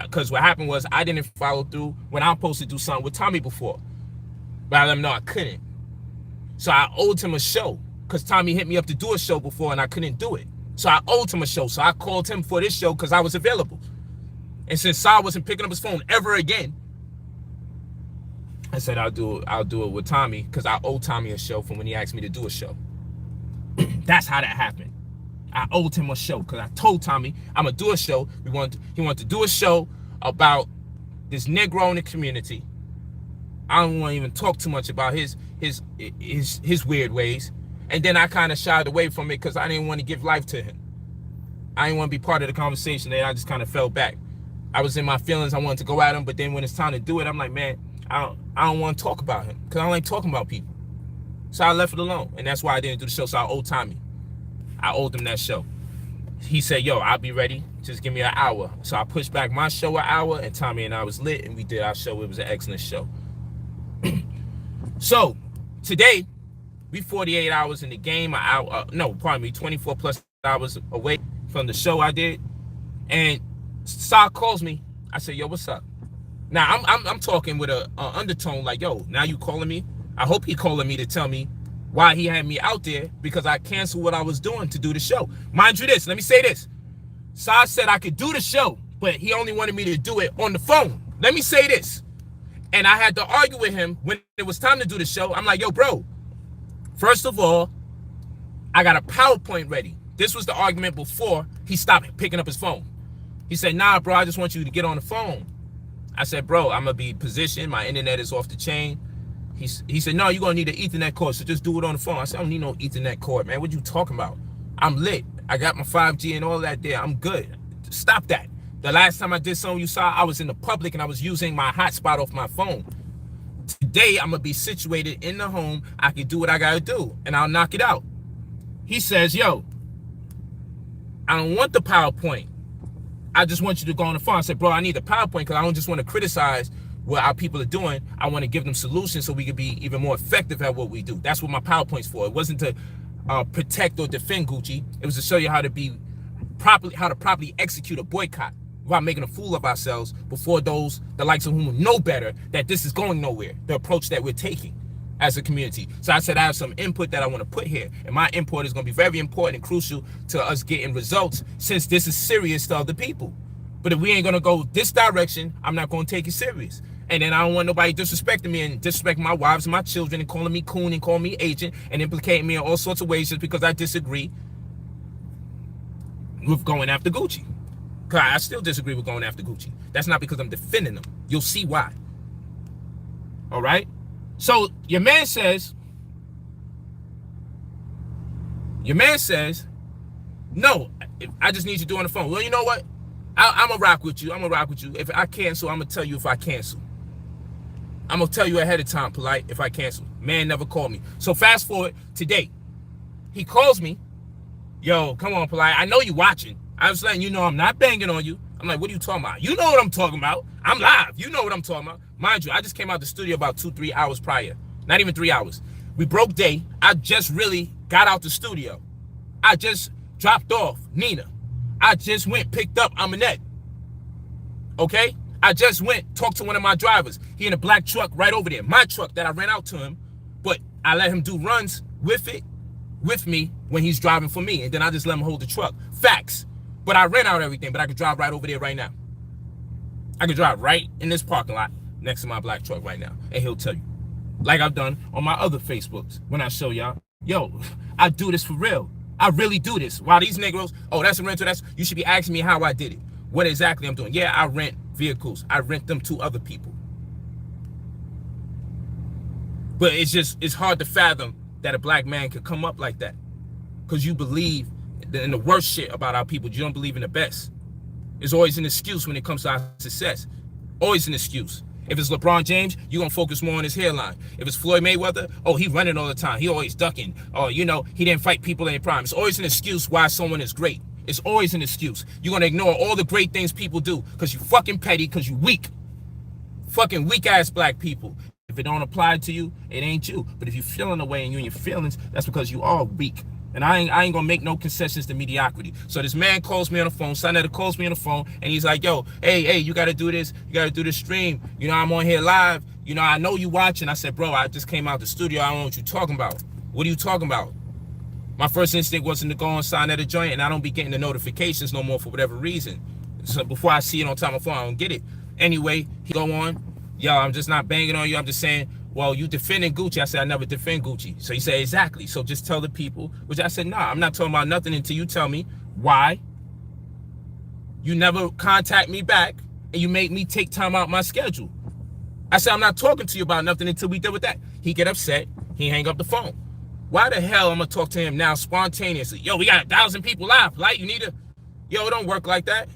Because what happened was I didn't follow through when I'm supposed to do something with Tommy before. But I let him know I couldn't. So I owed him a show because Tommy hit me up to do a show before and I couldn't do it. So I owed him a show. So I called him for this show because I was available. And since Sa wasn't picking up his phone ever again, I said I'll do it with Tommy because I owe Tommy a show from when he asked me to do a show. That's how that happened. I owed him a show because I told Tommy I'm gonna do a show. He wanted to do a show about this Negro in the community. I don't want to even talk too much about his weird ways. And then I kind of shied away from it because I didn't want to give life to him. I didn't want to be part of the conversation. And I just kind of fell back. I was in my feelings. I wanted to go at him, but then when it's time to do it, I'm like, man, I don't want to talk about him because I don't like talking about people. So I left it alone, and that's why I didn't do the show. So I owed Tommy. I owed him that show. He said, yo, I'll be ready. Just give me an hour. So I pushed back my show an hour, and Tommy and I was lit, and we did our show. It was an excellent show. So today, we 48 hours in the game. 24 plus hours away from the show I did. And Sa calls me. I said, yo, what's up? Now, I'm talking with an undertone like, yo, now you calling me? I hope he calling me to tell me why he had me out there because I canceled what I was doing to do the show. Mind you this, let me say this. Sa said I could do the show, but he only wanted me to do it on the phone. Let me say this. And I had to argue with him when it was time to do the show. I'm like, yo, bro, first of all, I got a PowerPoint ready. This was the argument before he stopped picking up his phone. He said, nah, bro, I just want you to get on the phone. I said, bro, I'm going to be positioned. My internet is off the chain. He said, no, you're going to need an Ethernet cord, so just do it on the phone. I said, I don't need no Ethernet cord, man. What you talking about? I'm lit. I got my 5G and all that there. I'm good. Stop that. The last time I did something you saw, I was in the public and I was using my hotspot off my phone. Today, I'm going to be situated in the home. I can do what I got to do, and I'll knock it out. He says, yo, I don't want the PowerPoint. I just want you to go on the phone. I said, bro, I need the PowerPoint because I don't just want to criticize what our people are doing. I want to give them solutions so we can be even more effective at what we do. That's what my PowerPoint's for. It wasn't to protect or defend Gucci. It was to show you how to properly execute a boycott without making a fool of ourselves before the likes of whom know better that this is going nowhere, the approach that we're taking as a community. So I said I have some input that I want to put here, and my input is going to be very important and crucial to us getting results since this is serious to other people. But if we ain't going to go this direction, I'm not going to take it serious. And then I don't want nobody disrespecting me and disrespecting my wives and my children and calling me coon and calling me agent and implicating me in all sorts of ways just because I disagree with going after Gucci. Because I still disagree with going after Gucci. That's not because I'm defending them. You'll see why. All right? So your man says, no, I just need you to do on the phone. Well, you know what? I'm going to rock with you. If I cancel, I'm going to tell you if I cancel. I'm going to tell you ahead of time, Polight, if I cancel. Man never called me. So fast forward today. He calls me. Yo, come on, Polight. I know you watching. I was letting you know I'm not banging on you. I'm like, what are you talking about? You know what I'm talking about. I'm live. You know what I'm talking about. Mind you, I just came out the studio about 2-3 hours prior. Not even 3 hours. We broke day. I just really got out the studio. I just dropped off Nina. I just went, picked up Aminette. Okay? I just went, talked to one of my drivers. He in a black truck right over there. My truck that I ran out to him. But I let him do runs with me when he's driving for me. And then I just let him hold the truck. Facts. But I ran out everything, but I could drive right over there right now. I could drive right in this parking lot next to my black truck right now. And he'll tell you. Like I've done on my other Facebooks when I show y'all. Yo, I do this for real. I really do this. While these Negroes, oh, that's a rental, you should be asking me how I did it. What exactly I'm doing. Yeah, I rent vehicles. I rent them to other people. But it's hard to fathom that a black man could come up like that. Because you believe in the worst shit about our people. You don't believe in the best. There's always an excuse when it comes to our success. Always an excuse. If it's LeBron James, you're going to focus more on his hairline. If it's Floyd Mayweather, oh, he running all the time. He always ducking. Oh, you know, he didn't fight people in their prime. It's always an excuse why someone is great. It's always an excuse. You're going to ignore all the great things people do because you fucking petty, because you weak. Fucking weak-ass black people. If it don't apply to you, it ain't you. But if you're feeling the way and you're in your feelings, that's because you are weak. And I ain't gonna make no concessions to mediocrity. So this man calls me on the phone, SaNeter calls me on the phone, and he's like, yo, hey, you gotta do this, you gotta do this stream. You know, I'm on here live. You know, I know you watching. I said, bro, I just came out the studio. I don't know what you talking about. What are you talking about? My first instinct wasn't to go on SaNeter joint, and I don't be getting the notifications no more for whatever reason. So before I see it on time of phone, I don't get it. Anyway, he go on, yo, I'm just not banging on you. I'm just saying, well, you defending Gucci. I said, I never defend Gucci. So he said, exactly. So just tell the people, which I said, nah, I'm not talking about nothing until you tell me why you never contact me back and you make me take time out my schedule. I said, I'm not talking to you about nothing until we deal with that. He get upset. He hang up the phone. Why the hell I'm going to talk to him now spontaneously? Yo, we got 1,000 people live. Like, you need to, yo, it don't work like that.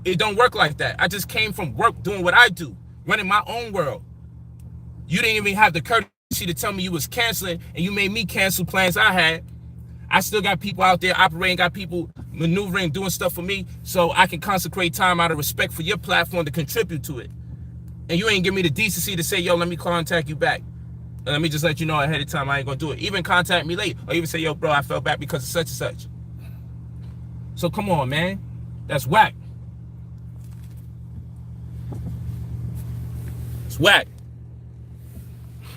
It don't work like that. I just came from work doing what I do, running my own world. You didn't even have the courtesy to tell me you was canceling, and you made me cancel plans I had. I still got people out there operating, got people maneuvering, doing stuff for me, so I can consecrate time out of respect for your platform to contribute to it. And you ain't give me the decency to say, yo, let me contact you back. And let me just let you know ahead of time I ain't gonna do it. Even contact me late, or even say, yo, bro, I fell back because of such and such. So come on, man. That's whack. It's whack.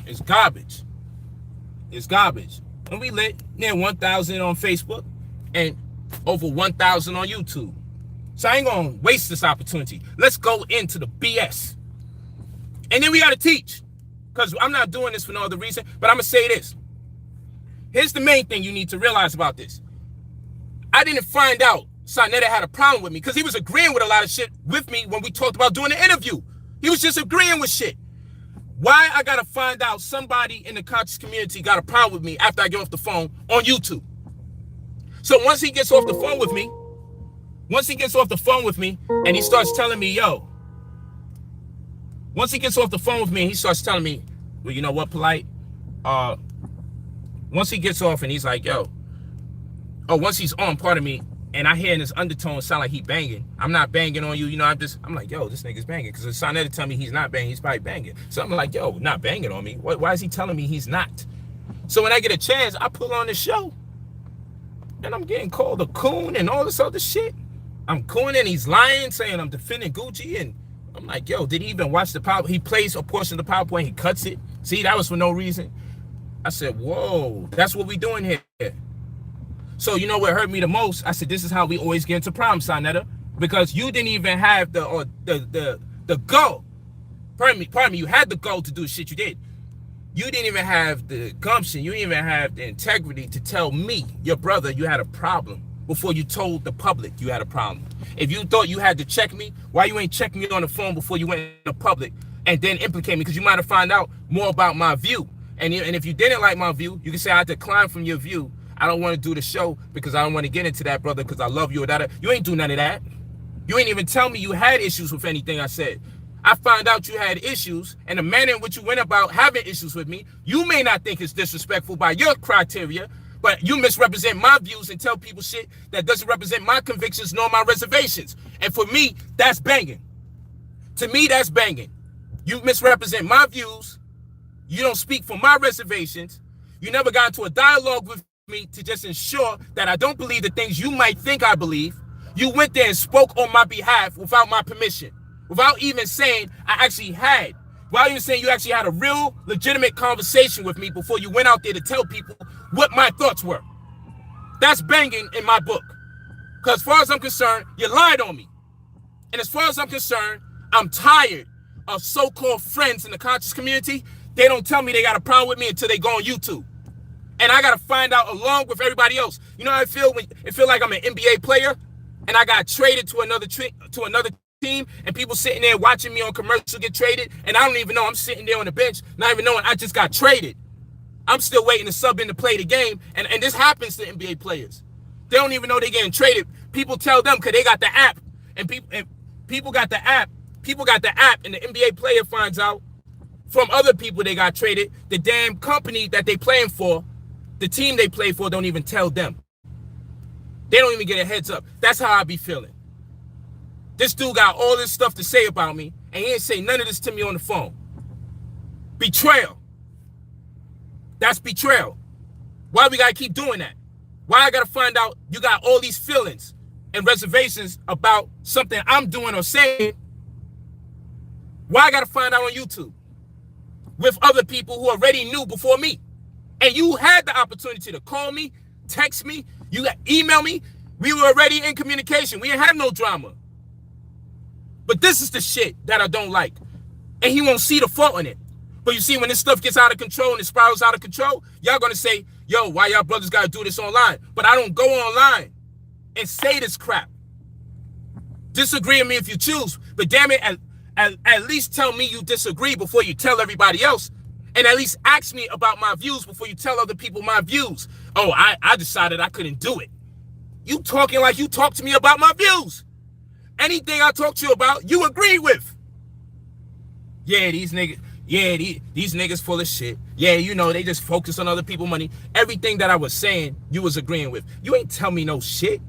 It's garbage. It's garbage. And we lit near 1,000 on Facebook and over 1,000 on YouTube. So I ain't gonna waste this opportunity. Let's go into the BS. And then we gotta teach. Because I'm not doing this for no other reason, but I'm gonna say this. Here's the main thing you need to realize about this. I didn't find out SaNeter had a problem with me because he was agreeing with a lot of shit with me when we talked about doing the interview. He was just agreeing with shit. Why I gotta find out somebody in the conscious community got a problem with me after I get off the phone on YouTube? So once he gets off the phone with me, and he starts telling me, yo, once he gets off the phone with me, he starts telling me, well, you know what, Polight? Once he gets off and he's like, yo, once he's on, pardon me, and I hear in his undertone sound like he banging. I'm not banging on you, you know, I'm like, yo, this nigga's banging. Because if SaNeter tell me he's not banging, he's probably banging. So I'm like, yo, not banging on me. Why is he telling me he's not? So when I get a chance, I pull on the show. And I'm getting called a coon and all this other shit. I'm cooning, he's lying, saying I'm defending Gucci. And I'm like, yo, did he even watch the PowerPoint? He plays a portion of the PowerPoint, he cuts it. See, that was for no reason. I said, whoa, that's what we doing here. So you know what hurt me the most? I said, this is how we always get into problems, SaNeter, because you didn't even have the go. Pardon me, you had the go to do shit you did. You didn't even have the gumption, you didn't even have the integrity to tell me, your brother, you had a problem before you told the public you had a problem. If you thought you had to check me, why you ain't checking me on the phone before you went in the public and then implicate me? Because you might have found out more about my view. And if you didn't like my view, you can say I declined from your view. I don't want to do the show because I don't want to get into that, brother, because I love you or that. You ain't do none of that. You ain't even tell me you had issues with anything I said. I found out you had issues, and the manner in which you went about having issues with me, you may not think it's disrespectful by your criteria, but you misrepresent my views and tell people shit that doesn't represent my convictions nor my reservations. And for me, that's banging. To me, that's banging. You misrepresent my views. You don't speak for my reservations. You never got into a dialogue with me to just ensure that I don't believe the things you might think I believe. You went there and spoke on my behalf without my permission, without even saying I actually had, without even saying you actually had a real legitimate conversation with me before you went out there to tell people what my thoughts were. That's banging in my book. Because as far as I'm concerned, you lied on me. And as far as I'm concerned, I'm tired of so-called friends in the conscious community. They don't tell me they got a problem with me until they go on YouTube. And I got to find out along with everybody else. You know how I feel when it feel like I'm an NBA player and I got traded to another team and people sitting there watching me on commercial get traded and I don't even know. I'm sitting there on the bench not even knowing I just got traded. I'm still waiting to sub in to play the game. And this happens to NBA players. They don't even know they're getting traded. People tell them because they got the app and people got the app. People got the app and the NBA player finds out from other people they got traded. The damn company that they playing for, the team they play for, don't even tell them. They don't even get a heads up. That's how I be feeling. This dude got all this stuff to say about me, and he ain't say none of this to me on the phone. Betrayal. That's betrayal. Why we gotta keep doing that? Why I gotta find out you got all these feelings and reservations about something I'm doing or saying? Why I gotta find out on YouTube with other people who already knew before me? And you had the opportunity to call me, text me, you email me. We were already in communication. We didn't have no drama. But this is the shit that I don't like. And he won't see the fault in it. But you see, when this stuff gets out of control and it spirals out of control, y'all gonna say, yo, why y'all brothers gotta do this online? But I don't go online and say this crap. Disagree with me if you choose, but damn it, at least tell me you disagree before you tell everybody else. And at least ask me about my views before you tell other people my views. Oh, I decided I couldn't do it. You talking like you talk to me about my views. Anything I talk to you about, you agree with. Yeah, these niggas. Yeah, these niggas full of shit. Yeah, you know, they just focus on other people's money. Everything that I was saying, you was agreeing with. You ain't tell me no shit.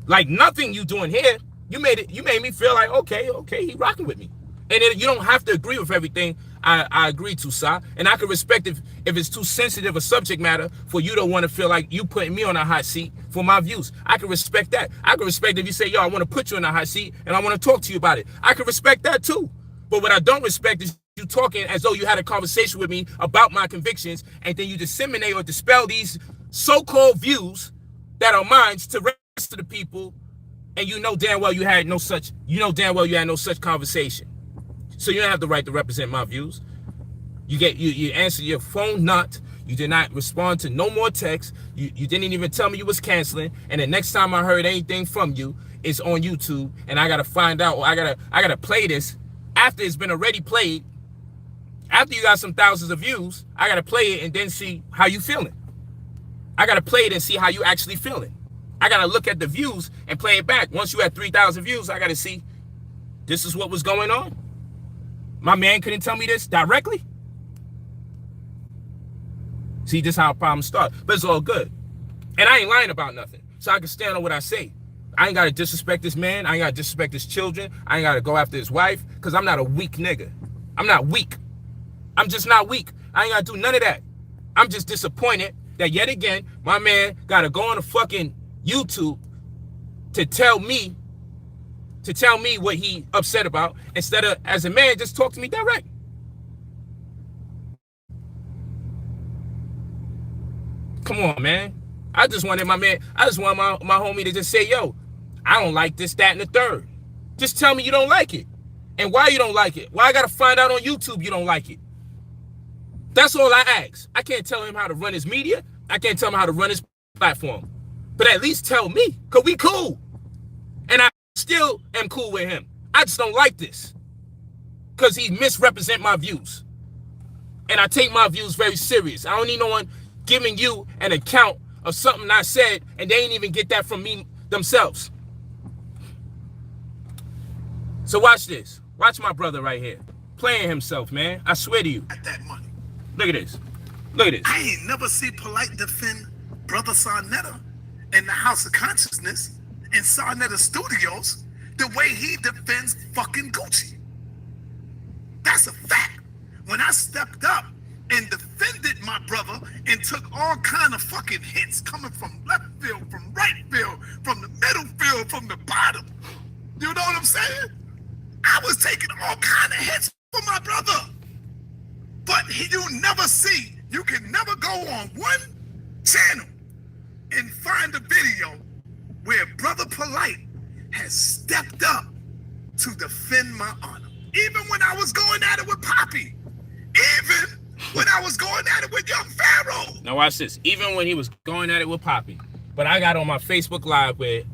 Like nothing you doing here. You made me feel like, okay, he rocking with me. And then you don't have to agree with everything I agree to, Sa. And I can respect if it's too sensitive a subject matter for you to want to feel like you putting me on a hot seat for my views. I can respect that. I can respect if you say, yo, I want to put you in a hot seat and I want to talk to you about it. I can respect that too. But what I don't respect is you talking as though you had a conversation with me about my convictions, and then you disseminate or dispel these so-called views that are mine to the rest of the people, and you know damn well you had no such conversation. So you don't have the right to represent my views. You answer your phone not. You did not respond to no more texts. You didn't even tell me you was canceling. And the next time I heard anything from you, it's on YouTube, and I gotta find out, or I gotta play this after it's been already played. After you got some thousands of views, I gotta play it and then see how you feeling. I gotta play it and see how you actually feeling. I gotta look at the views and play it back. Once you had 3,000 views, I gotta see this is what was going on. My man couldn't tell me this directly. See, this is how problems start. But it's all good. And I ain't lying about nothing. So I can stand on what I say. I ain't gotta disrespect this man. I ain't gotta disrespect his children. I ain't gotta go after his wife, because I'm not a weak nigga. I'm not weak. I'm just not weak. I ain't gotta do none of that. I'm just disappointed that yet again, my man gotta go on a fucking YouTube to tell me what he upset about, instead of, as a man, just talk to me direct. Come on, man. I just want my homie to just say, yo, I don't like this, that, and the third. Just tell me you don't like it. And why you don't like it. Why I gotta find out on YouTube you don't like it. That's all I ask. I can't tell him how to run his media. I can't tell him how to run his platform. But at least tell me, because we cool. And I still am cool with him. I just don't like this, because he misrepresent my views. And I take my views very serious. I don't need no one giving you an account of something I said, and they ain't even get that from me themselves. So watch this. Watch my brother right here. Playing himself, man. I swear to you. At that money. Look at this. Look at this. I ain't never see Polight defend Brother SaNeter in the House of Consciousness in SaNeter Studios the way he defends fucking Gucci. That's a fact. When I stepped up and defended my brother and took all kind of fucking hits coming from left field, from right field, from the middle field, from the bottom. You know what I'm saying? I was taking all kind of hits for my brother. But you never see, you can never go on one channel and find a video where Brother Polight has stepped up to defend my honor. Even when I was going at it with Poppy. Even when I was going at it with Young Pharaoh. Now watch this. Even when he was going at it with Poppy. But I got on my Facebook Live where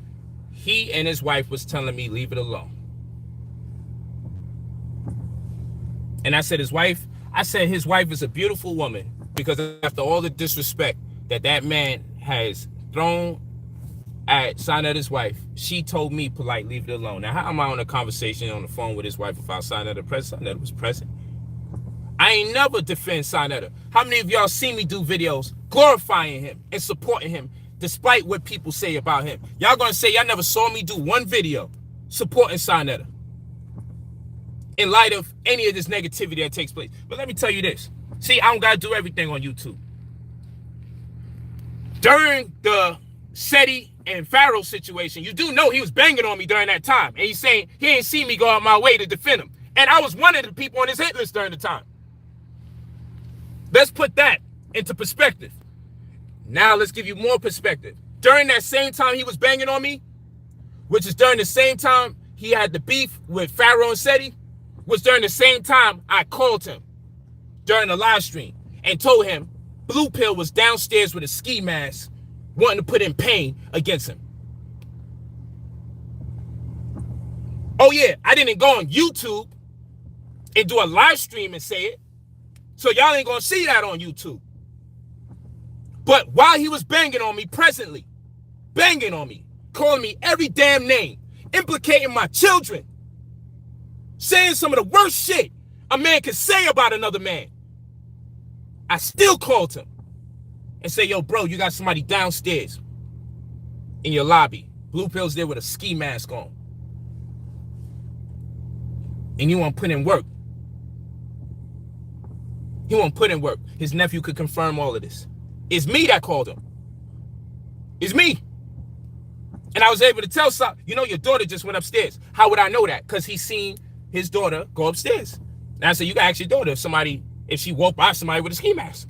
he and his wife was telling me, leave it alone. And I said his wife is a beautiful woman, because after all the disrespect that man has thrown at SaNeter's wife, she told me, Polight, leave it alone. Now, how am I on a conversation on the phone with his wife without SaNeter present? SaNeter was present. I ain't never defend SaNeter. How many of y'all see me do videos glorifying him and supporting him despite what people say about him? Y'all gonna say y'all never saw me do one video supporting SaNeter in light of any of this negativity that takes place. But let me tell you this. See, I don't gotta do everything on YouTube. During the SETI and Pharaoh situation, you do know he was banging on me during that time. And he's saying he ain't seen me go out my way to defend him. And I was one of the people on his hit list during the time. Let's put that into perspective. Now let's give you more perspective. During that same time he was banging on me, which is during the same time he had the beef with Pharaoh and SETI, was during the same time I called him during the live stream and told him Blue Pill was downstairs with a ski mask wanting to put in pain against him. Oh yeah, I didn't go on YouTube and do a live stream and say it. So y'all ain't gonna see that on YouTube. But while he was banging on me presently, banging on me, calling me every damn name, implicating my children, saying some of the worst shit a man could say about another man, I still called him and say, yo, bro, you got somebody downstairs in your lobby. Blue Pill's there with a ski mask on. And you want to put in work. He won't put in work. His nephew could confirm all of this. It's me that called him. It's me. And I was able to tell Sa, you know, your daughter just went upstairs. How would I know that? Because he seen his daughter go upstairs. And I said, you can ask your daughter if she woke by somebody with a ski mask.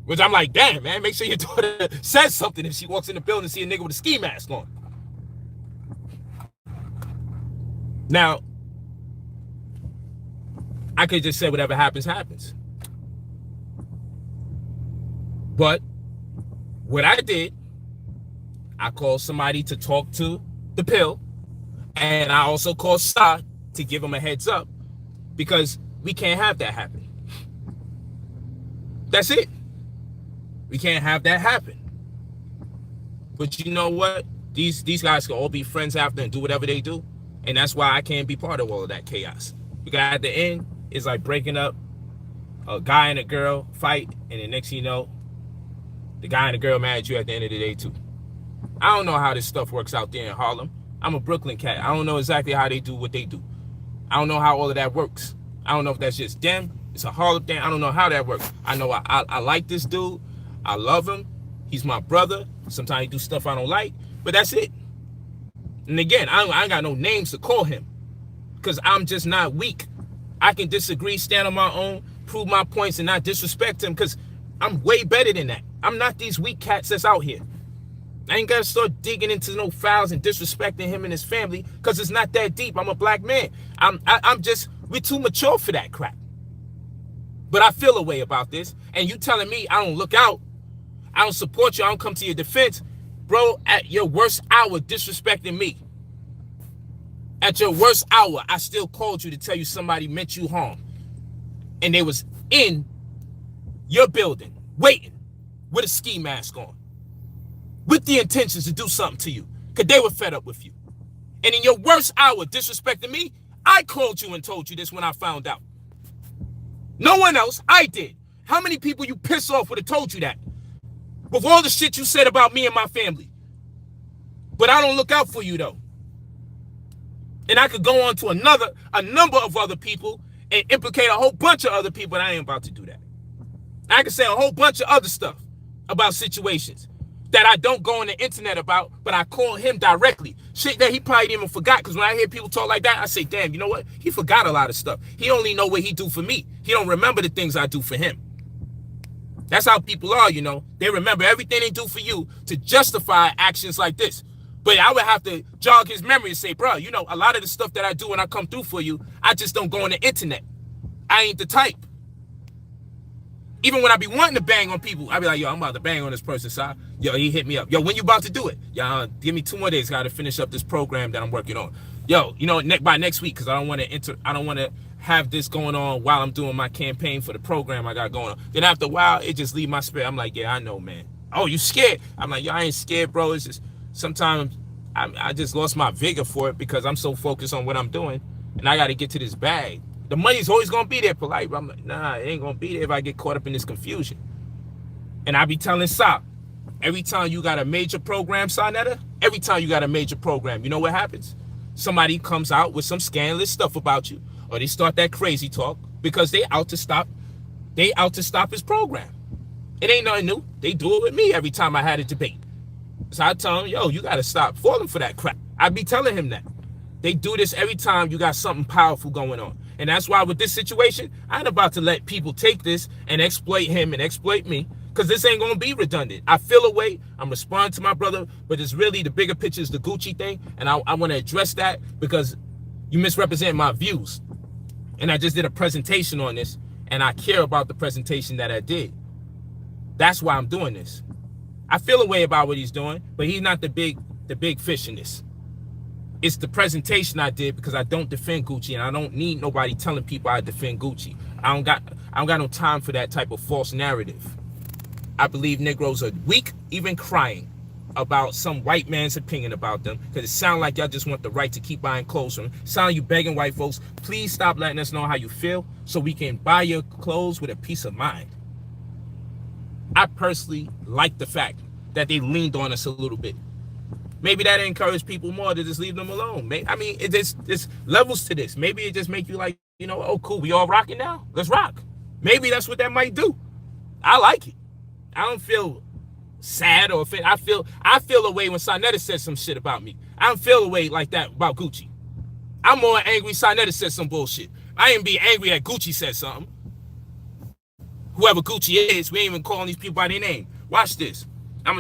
Which I'm like, damn, man, make sure your daughter says something if she walks in the building and see a nigga with a ski mask on. Now, I could just say whatever happens, happens. But what I did, I called somebody to talk to the pill, and I also called Sa to give him a heads up, because we can't have that happen. That's it. We can't have that happen. But you know what? These guys can all be friends after and do whatever they do, and that's why I can't be part of all of that chaos. Because at the end, it's like breaking up a guy and a girl fight, and the next thing you know, the guy and the girl mad at you at the end of the day too. I don't know how this stuff works out there in Harlem. I'm a Brooklyn cat. I don't know exactly how they do what they do. I don't know how all of that works. I don't know if that's just them. It's a Harlem thing. I don't know how that works. I know I like this dude. I love him. He's my brother. Sometimes he do stuff I don't like, but that's it. And again, I ain't got no names to call him, because I'm just not weak. I can disagree, stand on my own, prove my points, and not disrespect him, because I'm way better than that. I'm not these weak cats that's out here. I ain't got to start digging into no files and disrespecting him and his family, because it's not that deep. I'm a black man. We're too mature for that crap. But I feel a way about this, and you telling me I don't look out, I don't support you, I don't come to your defense. Bro, at your worst hour, disrespecting me. At your worst hour, I still called you to tell you somebody meant you harm. And they was in your building, waiting, with a ski mask on, with the intentions to do something to you, because they were fed up with you. And in your worst hour, disrespecting me, I called you and told you this when I found out. No one else, I did. How many people you piss off would have told you that? With all the shit you said about me and my family. But I don't look out for you, though. And I could go on to a number of other people and implicate a whole bunch of other people, but I ain't about to do that. I can say a whole bunch of other stuff about situations that I don't go on the internet about, but I call him directly. Shit that he probably didn't even forgot, because when I hear people talk like that, I say, damn, you know what? He forgot a lot of stuff. He only know what he do for me. He don't remember the things I do for him. That's how people are, you know. They remember everything they do for you to justify actions like this. But I would have to jog his memory and say, bro, you know, a lot of the stuff that I do when I come through for you, I just don't go on the internet. I ain't the type. Even when I be wanting to bang on people, I be like, yo, I'm about to bang on this person, so yo, he hit me up. Yo, when you about to do it? Yo, give me 2 more days. Got to finish up this program that I'm working on. Yo, you know, by next week, because I don't want to have this going on while I'm doing my campaign for the program I got going on. Then after a while, it just leave my spirit. I'm like, yeah, I know, man. Oh, you scared? I'm like, yo, I ain't scared, bro. It's just sometimes I just lost my vigor for it because I'm so focused on what I'm doing, and I got to get to this bag. The money's always going to be there, Polight. But I'm like, nah, it ain't going to be there if I get caught up in this confusion. And I be telling Sa, every time you got a major program, SaNeter, every time you got a major program, you know what happens? Somebody comes out with some scandalous stuff about you, or they start that crazy talk because they out to stop his program. It ain't nothing new. They do it with me every time I had a debate. So I tell him, yo, you got to stop falling for that crap. I be telling him that. They do this every time you got something powerful going on. And that's why with this situation, I ain't about to let people take this and exploit him and exploit me, because this ain't going to be redundant. I feel a way. I'm responding to my brother, but it's really the bigger picture is the Gucci thing. And I want to address that because you misrepresent my views. And I just did a presentation on this, and I care about the presentation that I did. That's why I'm doing this. I feel a way about what he's doing, but he's not the big fish in this. It's the presentation I did because I don't defend Gucci, and I don't need nobody telling people I defend Gucci. I don't got no time for that type of false narrative. I believe Negroes are weak, even crying about some white man's opinion about them, because it sounds like y'all just want the right to keep buying clothes from them. Sound like you begging white folks, please stop letting us know how you feel so we can buy your clothes with a peace of mind. I personally like the fact that they leaned on us a little bit. Maybe that encouraged people more to just leave them alone. I mean, it's levels to this. Maybe it just make you like, you know, oh, cool, we all rocking now? Let's rock. Maybe that's what that might do. I like it. I don't feel sad or offended. I feel a way when SaNeter said some shit about me. I don't feel a way like that about Gucci. I'm more angry SaNeter said some bullshit. I ain't be angry that Gucci said something. Whoever Gucci is, we ain't even calling these people by their name. Watch this. I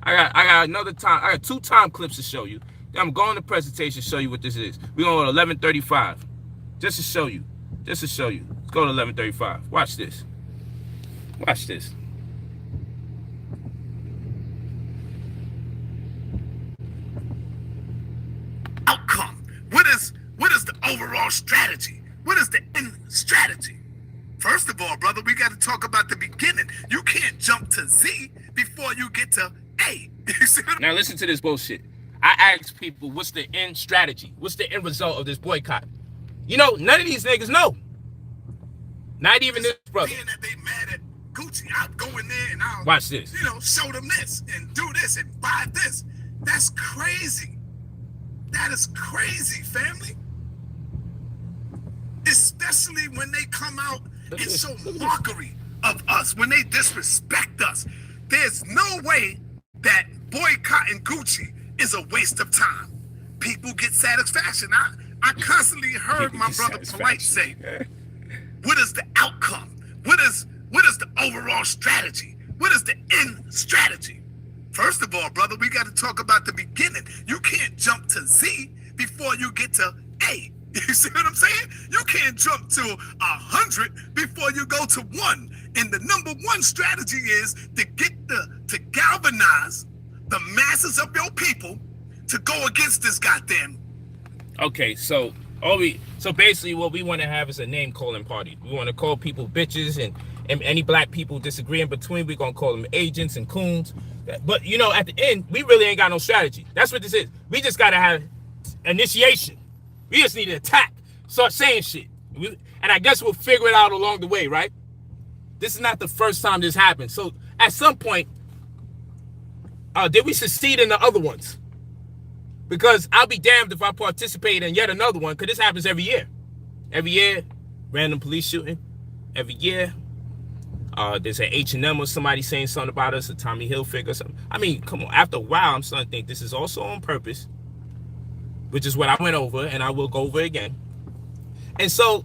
got another time. I got 2 time clips to show you. I'm going to presentation to show you what this is. We're going to 11:35. Just to show you. Let's go to 11:35. Watch this. Watch this. Outcome. What is the overall strategy? What is the end strategy? First of all, brother, we got to talk about the beginning. You can't jump to Z before you get to A. Now listen to this bullshit. I ask people, what's the end strategy? What's the end result of this boycott? You know, none of these niggas know. Not even this brother. Being that they mad at Gucci, I'll go in there and I'll, watch this. You know, show them this and do this and buy this. That's crazy. That is crazy, family. Especially when they come out and show mockery of us, when they disrespect us. There's no way that boycotting Gucci is a waste of time. People get satisfaction. I constantly heard my brother Polight say, what is the outcome? What is the overall strategy? What is the end strategy? First of all, brother, we got to talk about the beginning. You can't jump to Z before you get to A. You see what I'm saying? You can't jump to 100 before you go to 1. And the number 1 strategy is to galvanize the masses of your people to go against this goddamn. Okay, so basically what we want to have is a name calling party. We want to call people bitches, and any black people disagree in between, we're gonna call them agents and coons. But you know, at the end, we really ain't got no strategy. That's what this is. We just gotta have initiation. We just need to attack, start saying shit. And I guess we'll figure it out along the way, right? This is not the first time this happened. So at some point, did we succeed in the other ones? Because I'll be damned if I participate in yet another one, because this happens every year. Every year, random police shooting. Every year, there's an H&M or somebody saying something about us, a Tommy Hilfiger or something. I mean, come on. After a while, I'm starting to think this is also on purpose, which is what I went over, and I will go over again. And so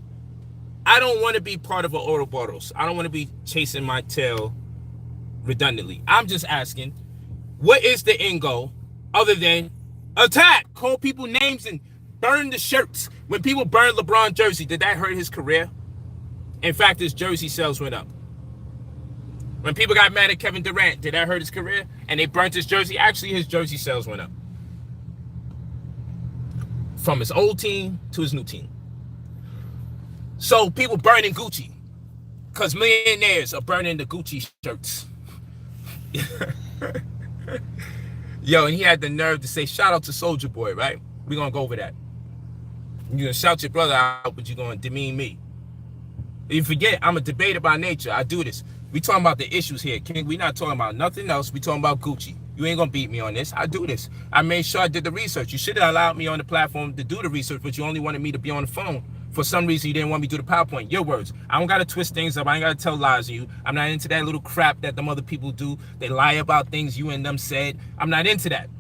I don't want to be part of an Ouroboros. I don't want to be chasing my tail redundantly. I'm just asking, what is the end goal other than attack? Call people names and burn the shirts. When people burned LeBron jersey, did that hurt his career? In fact, his jersey sales went up. When people got mad at Kevin Durant, did that hurt his career? And they burnt his jersey? Actually, his jersey sales went up. From his old team to his new team. So people burning Gucci because millionaires are burning the Gucci shirts. Yo, and he had the nerve to say, shout out to Soulja Boy, right? We're going to go over that. You're going to shout your brother out, but you're going to demean me. You forget, I'm a debater by nature. I do this. We talking about the issues here, King. We not talking about nothing else. We talking about Gucci. You ain't gonna beat me on this. I do this. I made sure I did the research. You should have allowed me on the platform to do the research, but you only wanted me to be on the phone For some reason, you didn't want me to do the PowerPoint. Your words. I don't got to twist things up. I ain't got to tell lies to you. I'm not into that little crap that them other people do. They lie about things you and them said. I'm not into that.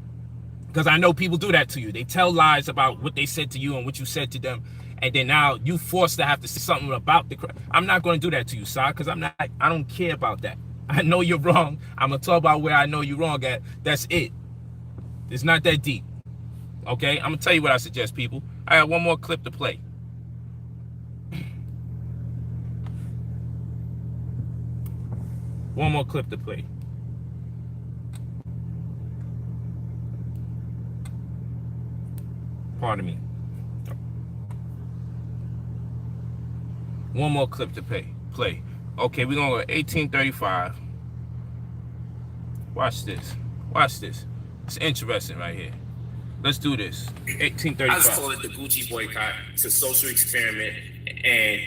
Because I know people do that to you. They tell lies about what they said to you and what you said to them. And then now you forced to have to say something about the crap. I'm not going to do that to you, Sai, because I don't care about that. I know you're wrong. I'm going to talk about where I know you're wrong at. That's it. It's not that deep. Okay? I'm going to tell you what I suggest, people. I got one more clip to play. One more clip to play. Pardon me. One more clip to play. Okay, we're going to go 1835. Watch this. Watch this. It's interesting right here. Let's do this. 1835. I just call it the Gucci boycott. It's a social experiment, and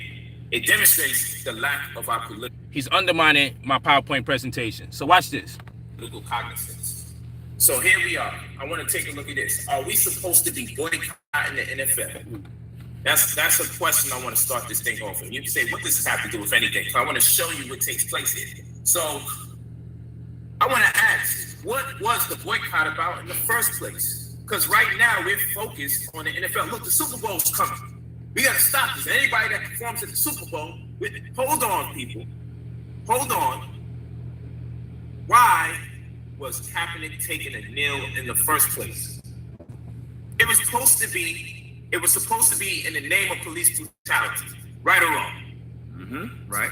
it demonstrates the lack of our political. He's undermining my PowerPoint presentation. So watch this. Political cognizance. So here we are. I want to take a look at this. Are we supposed to be boycotting the NFL? That's a question I want to start this thing off. And you can say, what does this have to do with anything? So I want to show you what takes place here. So I want to ask, what was the boycott about in the first place? Because right now we're focused on the NFL. Look, the Super Bowl's coming. We got to stop this. Anybody that performs at the Super Bowl, hold on, people. Hold on. Why was Kaepernick taking a kneel in the first place? It was supposed to be in the name of police brutality, right or wrong? Right.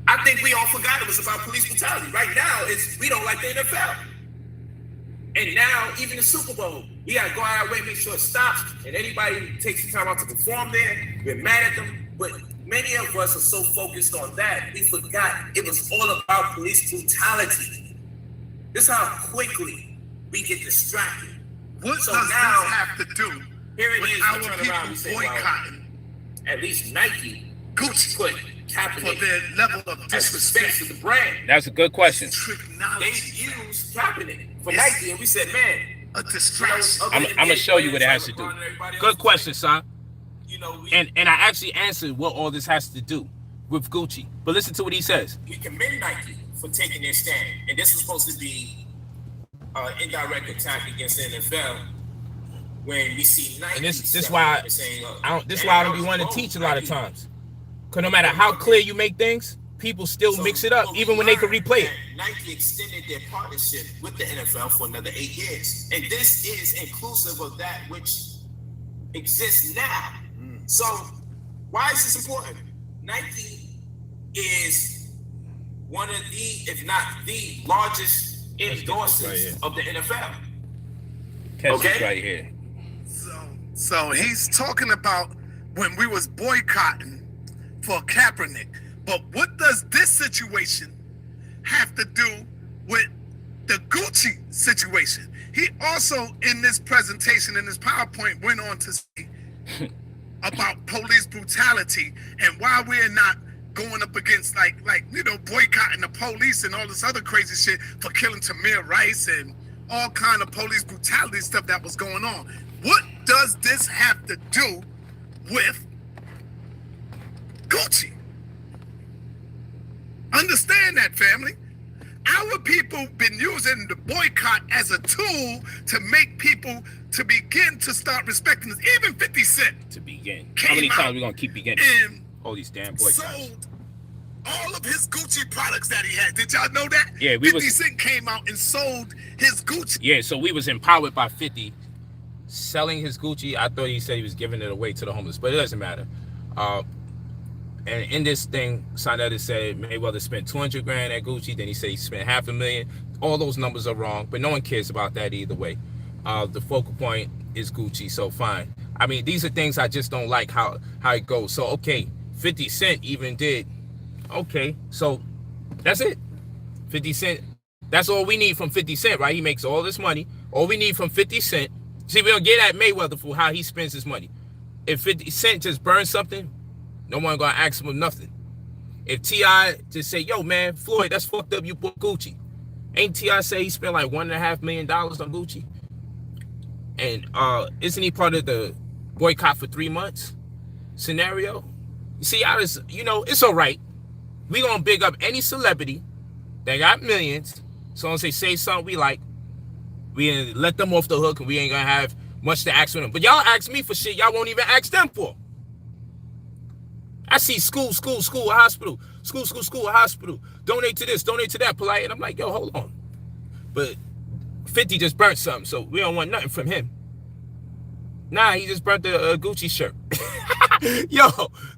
I think we all forgot it was about police brutality. Right now, we don't like the NFL. And now, even the Super Bowl, we got to go out of our way, make sure it stops. And anybody who takes the time out to perform there, we're mad at them. But many of us are so focused on that, we forgot it was all about police brutality. This is how quickly we get distracted. What does this have to do here it with is, our turn people around and say, boycotting at least Nike Gucci put for Kaepernick their level of as respect disrespect? to the brand. That's a good question. They Technology, used Kaepernick for Nike, and we said, man, a distraction. I'm going to show you what it has to do. Good question, son. You know, And I actually answered what all this has to do with Gucci. But listen to what he says. we commend Nike for taking their stand, and this is supposed to be an indirect attack against the NFL. When we see Nike, And this why this why I don't be wanting to teach a lot of times. Because no matter how clear you make things, people still mix it up, even when they can replay it. Nike extended their partnership with the NFL for another 8 years. And this is inclusive of that which exists now. So why is this important? Nike is one of the, if not the largest endorsers of the NFL. Catch this right here. So he's talking about when we was boycotting for Kaepernick. But what does this situation have to do with the Gucci situation? He also, in this presentation, in this PowerPoint, went on to say about police brutality and why we're not going up against like boycotting the police and all this other crazy shit for killing Tamir Rice and all kind of police brutality stuff that was going on. What does this have to do with Gucci? Understand that, family. Our people been using the boycott as a tool to make people to begin to start respecting us. Even 50 Cent. To begin. How many times we going to keep beginning? All these damn boycotts. Sold all of his Gucci products that he had. Did y'all know that? Yeah, 50 Cent came out and sold his Gucci. Yeah, so we was empowered by 50 selling his Gucci. I thought he said he was giving it away to the homeless, but it doesn't matter. And in this thing, SaNeter said Mayweather spent 200 grand at Gucci. Then he said he spent $500,000. All those numbers are wrong, but no one cares about that either way. The focal point is Gucci, so fine. I mean, these are things I just don't like how it goes. So, okay, 50 Cent even did. Okay, so that's it. 50 Cent, that's all we need from 50 Cent, right? He makes all this money. All we need from 50 Cent. See, we don't get at Mayweather for how he spends his money. If 50 Cent just burns something, no one gonna ask him of nothing. If T.I. just say, yo, man, Floyd, that's fucked up, you bought Gucci. Ain't T.I. say he spent like $1.5 million on Gucci? And isn't he part of the boycott for 3 months? scenario. You see, I just, it's all right. We gonna big up any celebrity that got millions. So once they say something we like, we let them off the hook, and we ain't gonna have much to ask for them. But y'all ask me for shit y'all won't even ask them for. I see school, hospital, school, hospital. Donate to this, donate to that, Polight. And I'm like, yo, hold on. But 50 just burnt something, so we don't want nothing from him. Nah, he just burnt the Gucci shirt. Yo,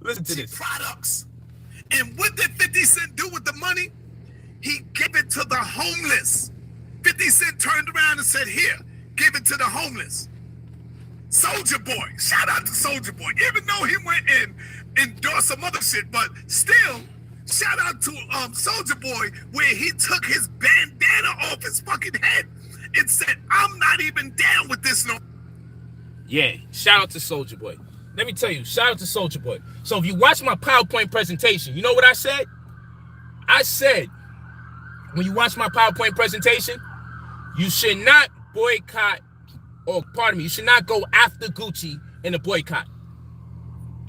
listen to this. Products. And what did 50 Cent do with the money? He gave it to the homeless. 50 Cent turned around and said, here, give it to the homeless. Soulja Boy, shout out to Soulja Boy. Even though he went and endorsed some other shit, but still, shout out to Soulja Boy, where he took his bandana off his fucking head and said, I'm not even down with this no. Yeah, shout out to Soulja Boy. Let me tell you, shout out to Soulja Boy. So if you watch my PowerPoint presentation, you know what I said? I said, when you watch my PowerPoint presentation, you should not boycott, or pardon me, you should not go after Gucci in a boycott.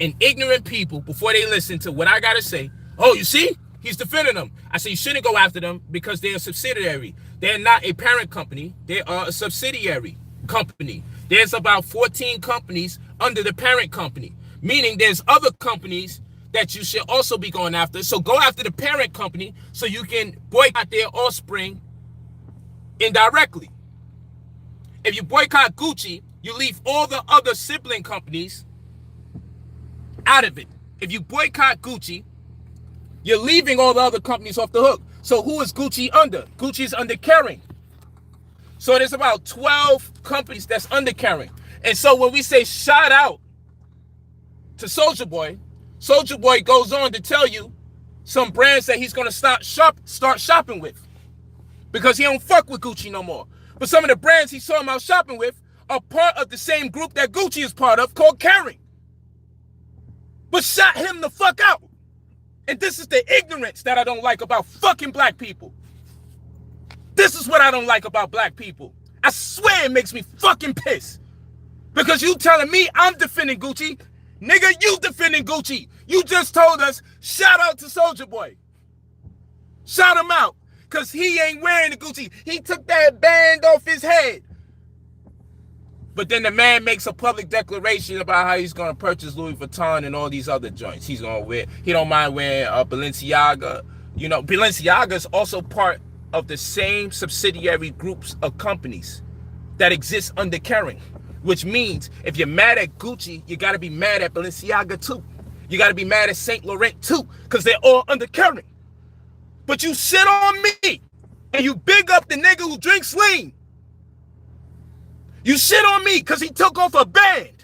And ignorant people, before they listen to what I gotta say, oh, you see? He's defending them. I say you shouldn't go after them because they're a subsidiary. They're not a parent company. They are a subsidiary company. There's about 14 companies under the parent company, meaning there's other companies that you should also be going after. So go after the parent company so you can boycott their offspring indirectly. If you boycott Gucci, you leave all the other sibling companies out of it. If you boycott Gucci, you're leaving all the other companies off the hook. So who is Gucci under? Gucci is under Kering. So there's about 12 companies that's under Kering. And so when we say shout out to Soulja Boy goes on to tell you some brands that he's gonna start shopping with, because he don't fuck with Gucci no more. But some of the brands he saw him out shopping with are part of the same group that Gucci is part of, called Kering. But shot him the fuck out. And this is the ignorance that I don't like about fucking black people. This is what I don't like about black people. I swear it makes me fucking pissed. Because you telling me I'm defending Gucci. Nigga, you defending Gucci. You just told us, shout out to Soulja Boy. Shout him out. Because he ain't wearing the Gucci. He took that band off his head. But then the man makes a public declaration about how he's going to purchase Louis Vuitton and all these other joints. He's going to wear, he don't mind wearing Balenciaga. You know, Balenciaga is also part of the same subsidiary groups of companies that exist under Kering. Which means if you're mad at Gucci, you got to be mad at Balenciaga too. You got to be mad at Saint Laurent too, because they're all under Kering. But you shit on me, and you big up the nigga who drinks lean. You shit on me because he took off a band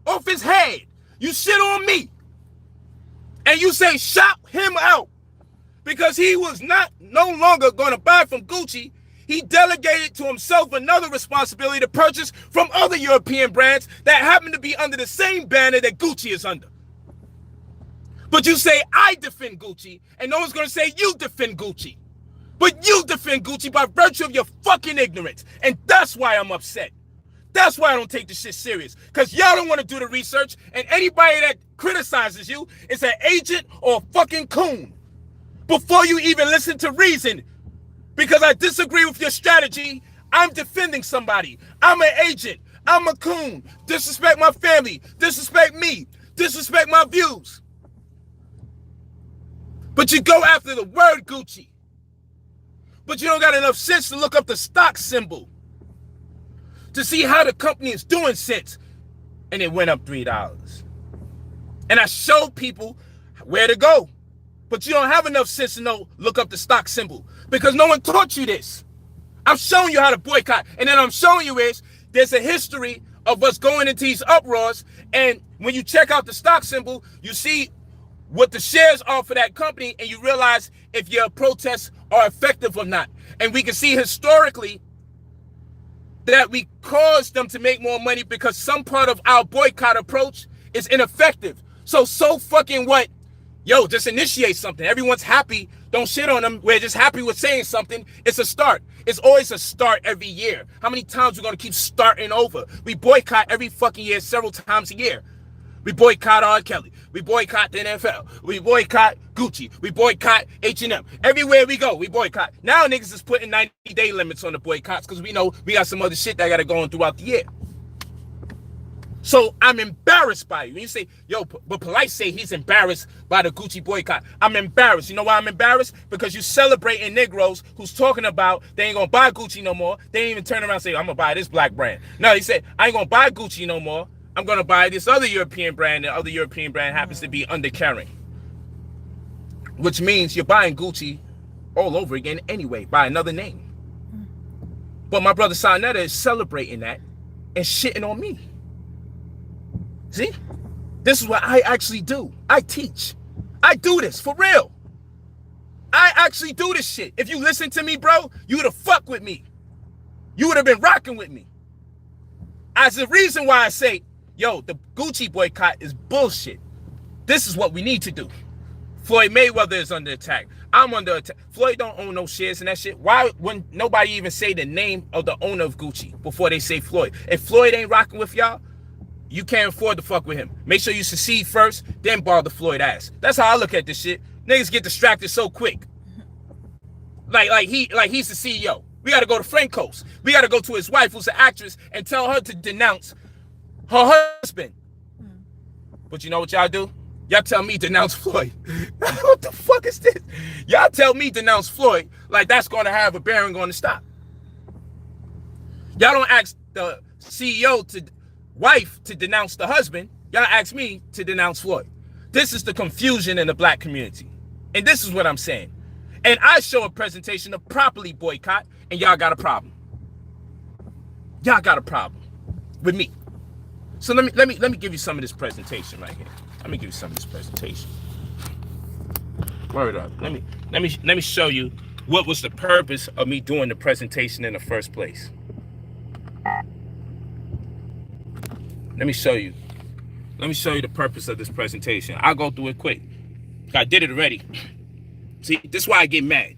off his head. You shit on me. And you say shout him out because he was no longer going to buy from Gucci. He delegated to himself another responsibility to purchase from other European brands that happen to be under the same banner that Gucci is under. But you say I defend Gucci, and no one's going to say you defend Gucci. But you defend Gucci by virtue of your fucking ignorance. And that's why I'm upset. That's why I don't take this shit serious. Because y'all don't want to do the research, and anybody that criticizes you is an agent or a fucking coon. Before you even listen to reason, because I disagree with your strategy, I'm defending somebody. I'm an agent. I'm a coon. Disrespect my family. Disrespect me. Disrespect my views. But you go after the word Gucci. But you don't got enough sense to look up the stock symbol to see how the company is doing since. And it went up $3. And I showed people where to go. But you don't have enough sense to look up the stock symbol because no one taught you this. I'm showing you how to boycott. And then I'm showing you is there's a history of us going into these uproars. And when you check out the stock symbol, you see what the shares are for that company. And you realize if your protests are effective or not. And we can see historically that we caused them to make more money because some part of our boycott approach is ineffective. So fucking what? Yo, just initiate something. Everyone's happy. Don't shit on them. We're just happy with saying something. It's a start. It's always a start every year. How many times we're going to keep starting over? We boycott every fucking year, several times a year. We boycott R. Kelly. We boycott the NFL. We boycott Gucci. We boycott H&M. Everywhere we go, we boycott. Now niggas is putting 90-day limits on the boycotts because we know we got some other shit that got to go on throughout the year. So I'm embarrassed by you. And you say, yo, but Polight say he's embarrassed by the Gucci boycott. I'm embarrassed. You know why I'm embarrassed? Because you celebrating Negroes who's talking about they ain't gonna buy Gucci no more. They ain't even turn around and say, I'm gonna buy this black brand. No, he said, I ain't gonna buy Gucci no more. I'm gonna buy this other European brand. The other European brand happens to be undercarrying. Which means you're buying Gucci all over again anyway, by another name. But my brother SaNeter is celebrating that and shitting on me. See? This is what I actually do. I teach. I do this for real. I actually do this shit. If you listen to me, bro, you would have fucked with me. You would have been rocking with me. As the reason why I say, yo, the Gucci boycott is bullshit. This is what we need to do. Floyd Mayweather is under attack. I'm under attack. Floyd don't own no shares in that shit. Why wouldn't nobody even say the name of the owner of Gucci before they say Floyd? If Floyd ain't rocking with y'all, you can't afford to fuck with him. Make sure you succeed first, then bother Floyd ass. That's how I look at this shit. Niggas get distracted so quick. Like he's the CEO. We gotta go to Franco's. We gotta go to his wife, who's an actress, and tell her to denounce her husband. But you know what y'all do? Y'all tell me denounce Floyd. What the fuck is this? Y'all tell me denounce Floyd like that's gonna have a bearing on the stock. Y'all don't ask the CEO to wife to denounce the husband. Y'all ask me to denounce Floyd. This is the confusion in the black community. And this is what I'm saying. And I show a presentation to properly boycott, and y'all got a problem. Y'all got a problem with me. So let me give you some of this presentation right here. Let me give you some of this presentation. Word up. Let me show you what was the purpose of me doing the presentation in the first place. Let me show you. Let me show you the purpose of this presentation. I'll go through it quick. I did it already. See, this is why I get mad.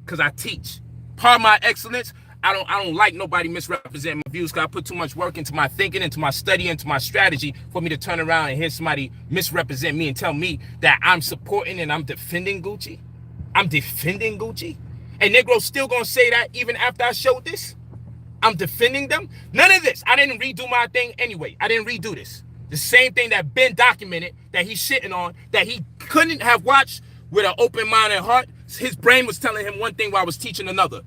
Because I teach. Part of my excellence, I don't like nobody misrepresenting my views, because I put too much work into my thinking, into my study, into my strategy for me to turn around and hear somebody misrepresent me and tell me that I'm supporting and I'm defending Gucci. I'm defending Gucci. And Negro's still gonna say that even after I showed this? I'm defending them? None of this. I didn't redo my thing anyway. I didn't redo this. The same thing that Ben documented, that he's shitting on, that he couldn't have watched with an open mind and heart. His brain was telling him one thing while I was teaching another.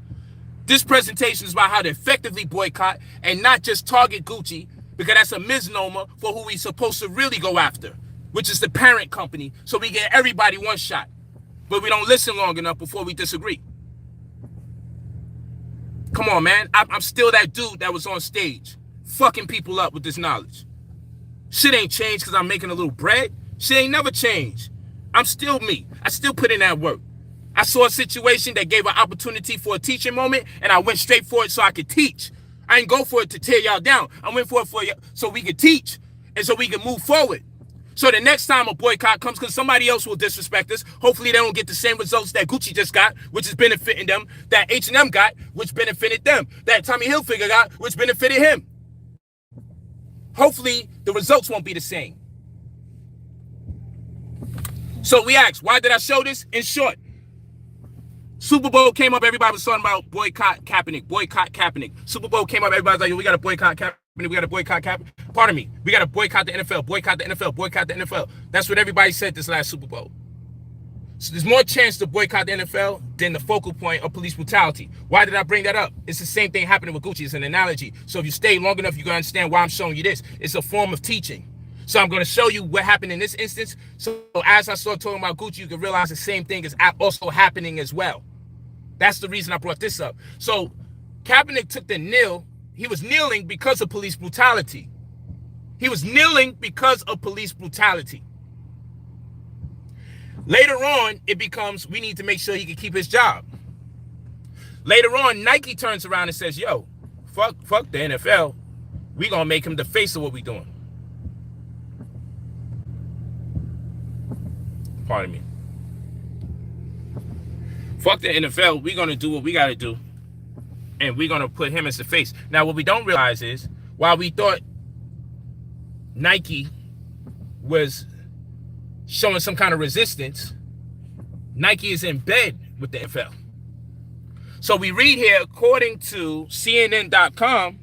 This presentation is about how to effectively boycott and not just target Gucci, because that's a misnomer for who we're supposed to really go after, which is the parent company, so we get everybody one shot. But we don't listen long enough before we disagree. Come on, man. I'm still that dude that was on stage fucking people up with this knowledge. Shit ain't changed because I'm making a little bread. Shit ain't never changed. I'm still me. I still put in that work. I saw a situation that gave an opportunity for a teaching moment, and I went straight for it so I could teach. I didn't go for it to tear y'all down. I went for it so we could teach and so we could move forward. So the next time a boycott comes, because somebody else will disrespect us, hopefully they don't get the same results that Gucci just got, which is benefiting them, that H&M got, which benefited them, that Tommy Hilfiger got, which benefited him. Hopefully the results won't be the same. So we asked, why did I show this? In short, Super Bowl came up, everybody was talking about boycott Kaepernick, boycott Kaepernick. Super Bowl came up, everybody was like, yo, we got to boycott Kaepernick. We got to boycott Kaepernick. Pardon me. We got to boycott the NFL. Boycott the NFL. Boycott the NFL. That's what everybody said this last Super Bowl. So there's more chance to boycott the NFL than the focal point of police brutality. Why did I bring that up? It's the same thing happening with Gucci. It's an analogy. So if you stay long enough, you're going to understand why I'm showing you this. It's a form of teaching. So I'm going to show you what happened in this instance. So as I start talking about Gucci, you can realize the same thing is also happening as well. That's the reason I brought this up. So Kaepernick took the kneel. He was kneeling because of police brutality. He was kneeling because of police brutality. Later on, it becomes, we need to make sure he can keep his job. Later on, Nike turns around and says, yo, fuck the NFL. We gonna make him the face of what we doing. Pardon me. Fuck the NFL. We gonna do what we gotta do. And we're going to put him as the face. Now, what we don't realize is, while we thought Nike was showing some kind of resistance, Nike is in bed with the NFL. So we read here, according to CNN.com,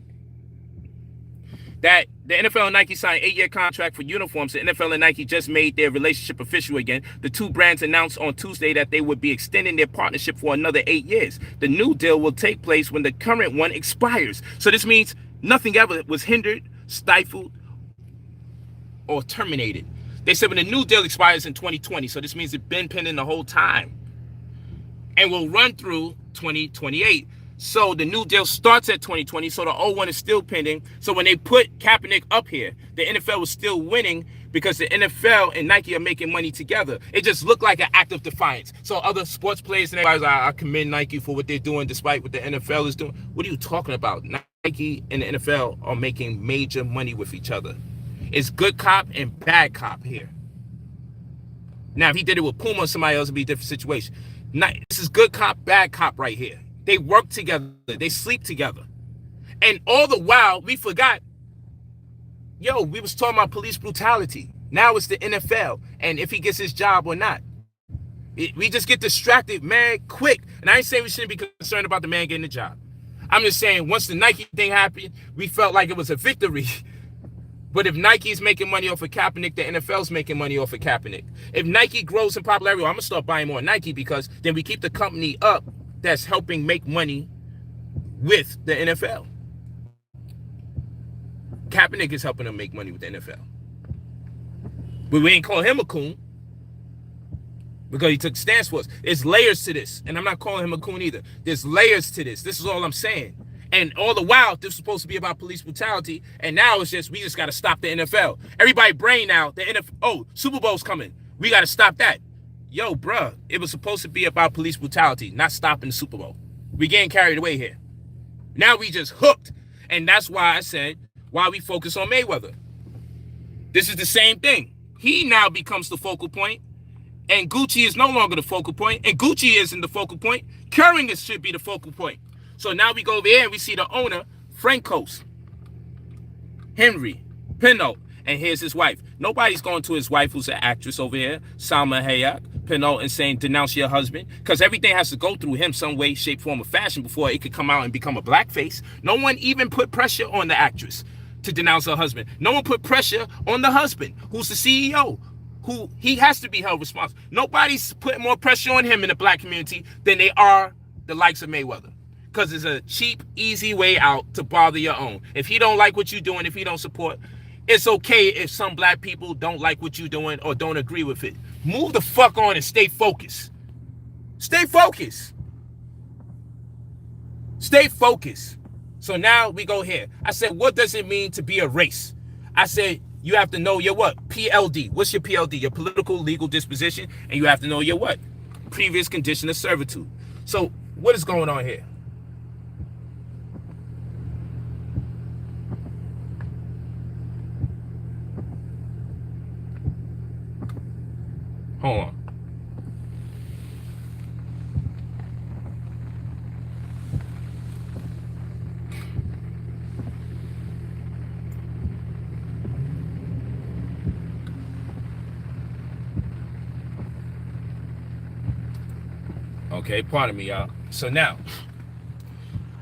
that the NFL and Nike signed an 8-year contract for uniforms. The NFL and Nike just made their relationship official again. The two brands announced on Tuesday that they would be extending their partnership for another 8 years. The new deal will take place when the current one expires. So this means nothing ever was hindered, stifled, or terminated. They said when the new deal expires in 2020, so this means it's been pending the whole time and will run through 2028. So the new deal starts at 2020, so the old one is still pending. So when they put Kaepernick up here, the NFL was still winning because the NFL and Nike are making money together. It just looked like an act of defiance. So other sports players and everybody's like, I commend Nike for what they're doing despite what the NFL is doing. What are you talking about? Nike and the NFL are making major money with each other. It's good cop and bad cop here. Now, if he did it with Puma or somebody else, it'd be a different situation. This is good cop, bad cop right here. They work together. They sleep together. And all the while, we forgot, we was talking about police brutality. Now it's the NFL and if he gets his job or not. We just get distracted, man, quick. And I ain't saying we shouldn't be concerned about the man getting the job. I'm just saying once the Nike thing happened, we felt like it was a victory. But if Nike's making money off of Kaepernick, the NFL's making money off of Kaepernick. If Nike grows in popularity, I'm going to start buying more Nike because then we keep the company up that's helping make money with the NFL. Kaepernick is helping them make money with the NFL. But we ain't call him a coon because he took stance for us. There's layers to this, and I'm not calling him a coon either. There's layers to this. This is all I'm saying. And all the while, this was supposed to be about police brutality, and now it's just, we just got to stop the NFL. Everybody brain now, the NFL, Super Bowl's coming. We got to stop that. Yo, bruh, it was supposed to be about police brutality, not stopping the Super Bowl. We getting carried away here. Now we just hooked. And that's why I said, why we focus on Mayweather. This is the same thing. He now becomes the focal point, and Gucci is no longer the focal point, and Gucci isn't the focal point. Curring should be the focal point. So now we go over here and we see the owner, Francos, Henry, Pinot, and here's his wife. Nobody's going to his wife, who's an actress over here, Salma Hayek, Pinot, and saying, denounce your husband, because everything has to go through him some way, shape, form, or fashion before it could come out and become a blackface. No one even put pressure on the actress to denounce her husband. No one put pressure on the husband, who's the CEO, who he has to be held responsible. Nobody's putting more pressure on him in the black community than they are the likes of Mayweather. Because it's a cheap, easy way out to bother your own. If he don't like what you're doing, if he don't support, it's okay if some black people don't like what you're doing or don't agree with it. Move the fuck on and stay focused. Stay focused. Stay focused. So now we go here. I said, what does it mean to be a race? I said, you have to know your what? PLD. What's your PLD? Your political legal disposition. And you have to know your what? Previous condition of servitude. So what is going on here? Hold on. Okay, pardon me, y'all. So now,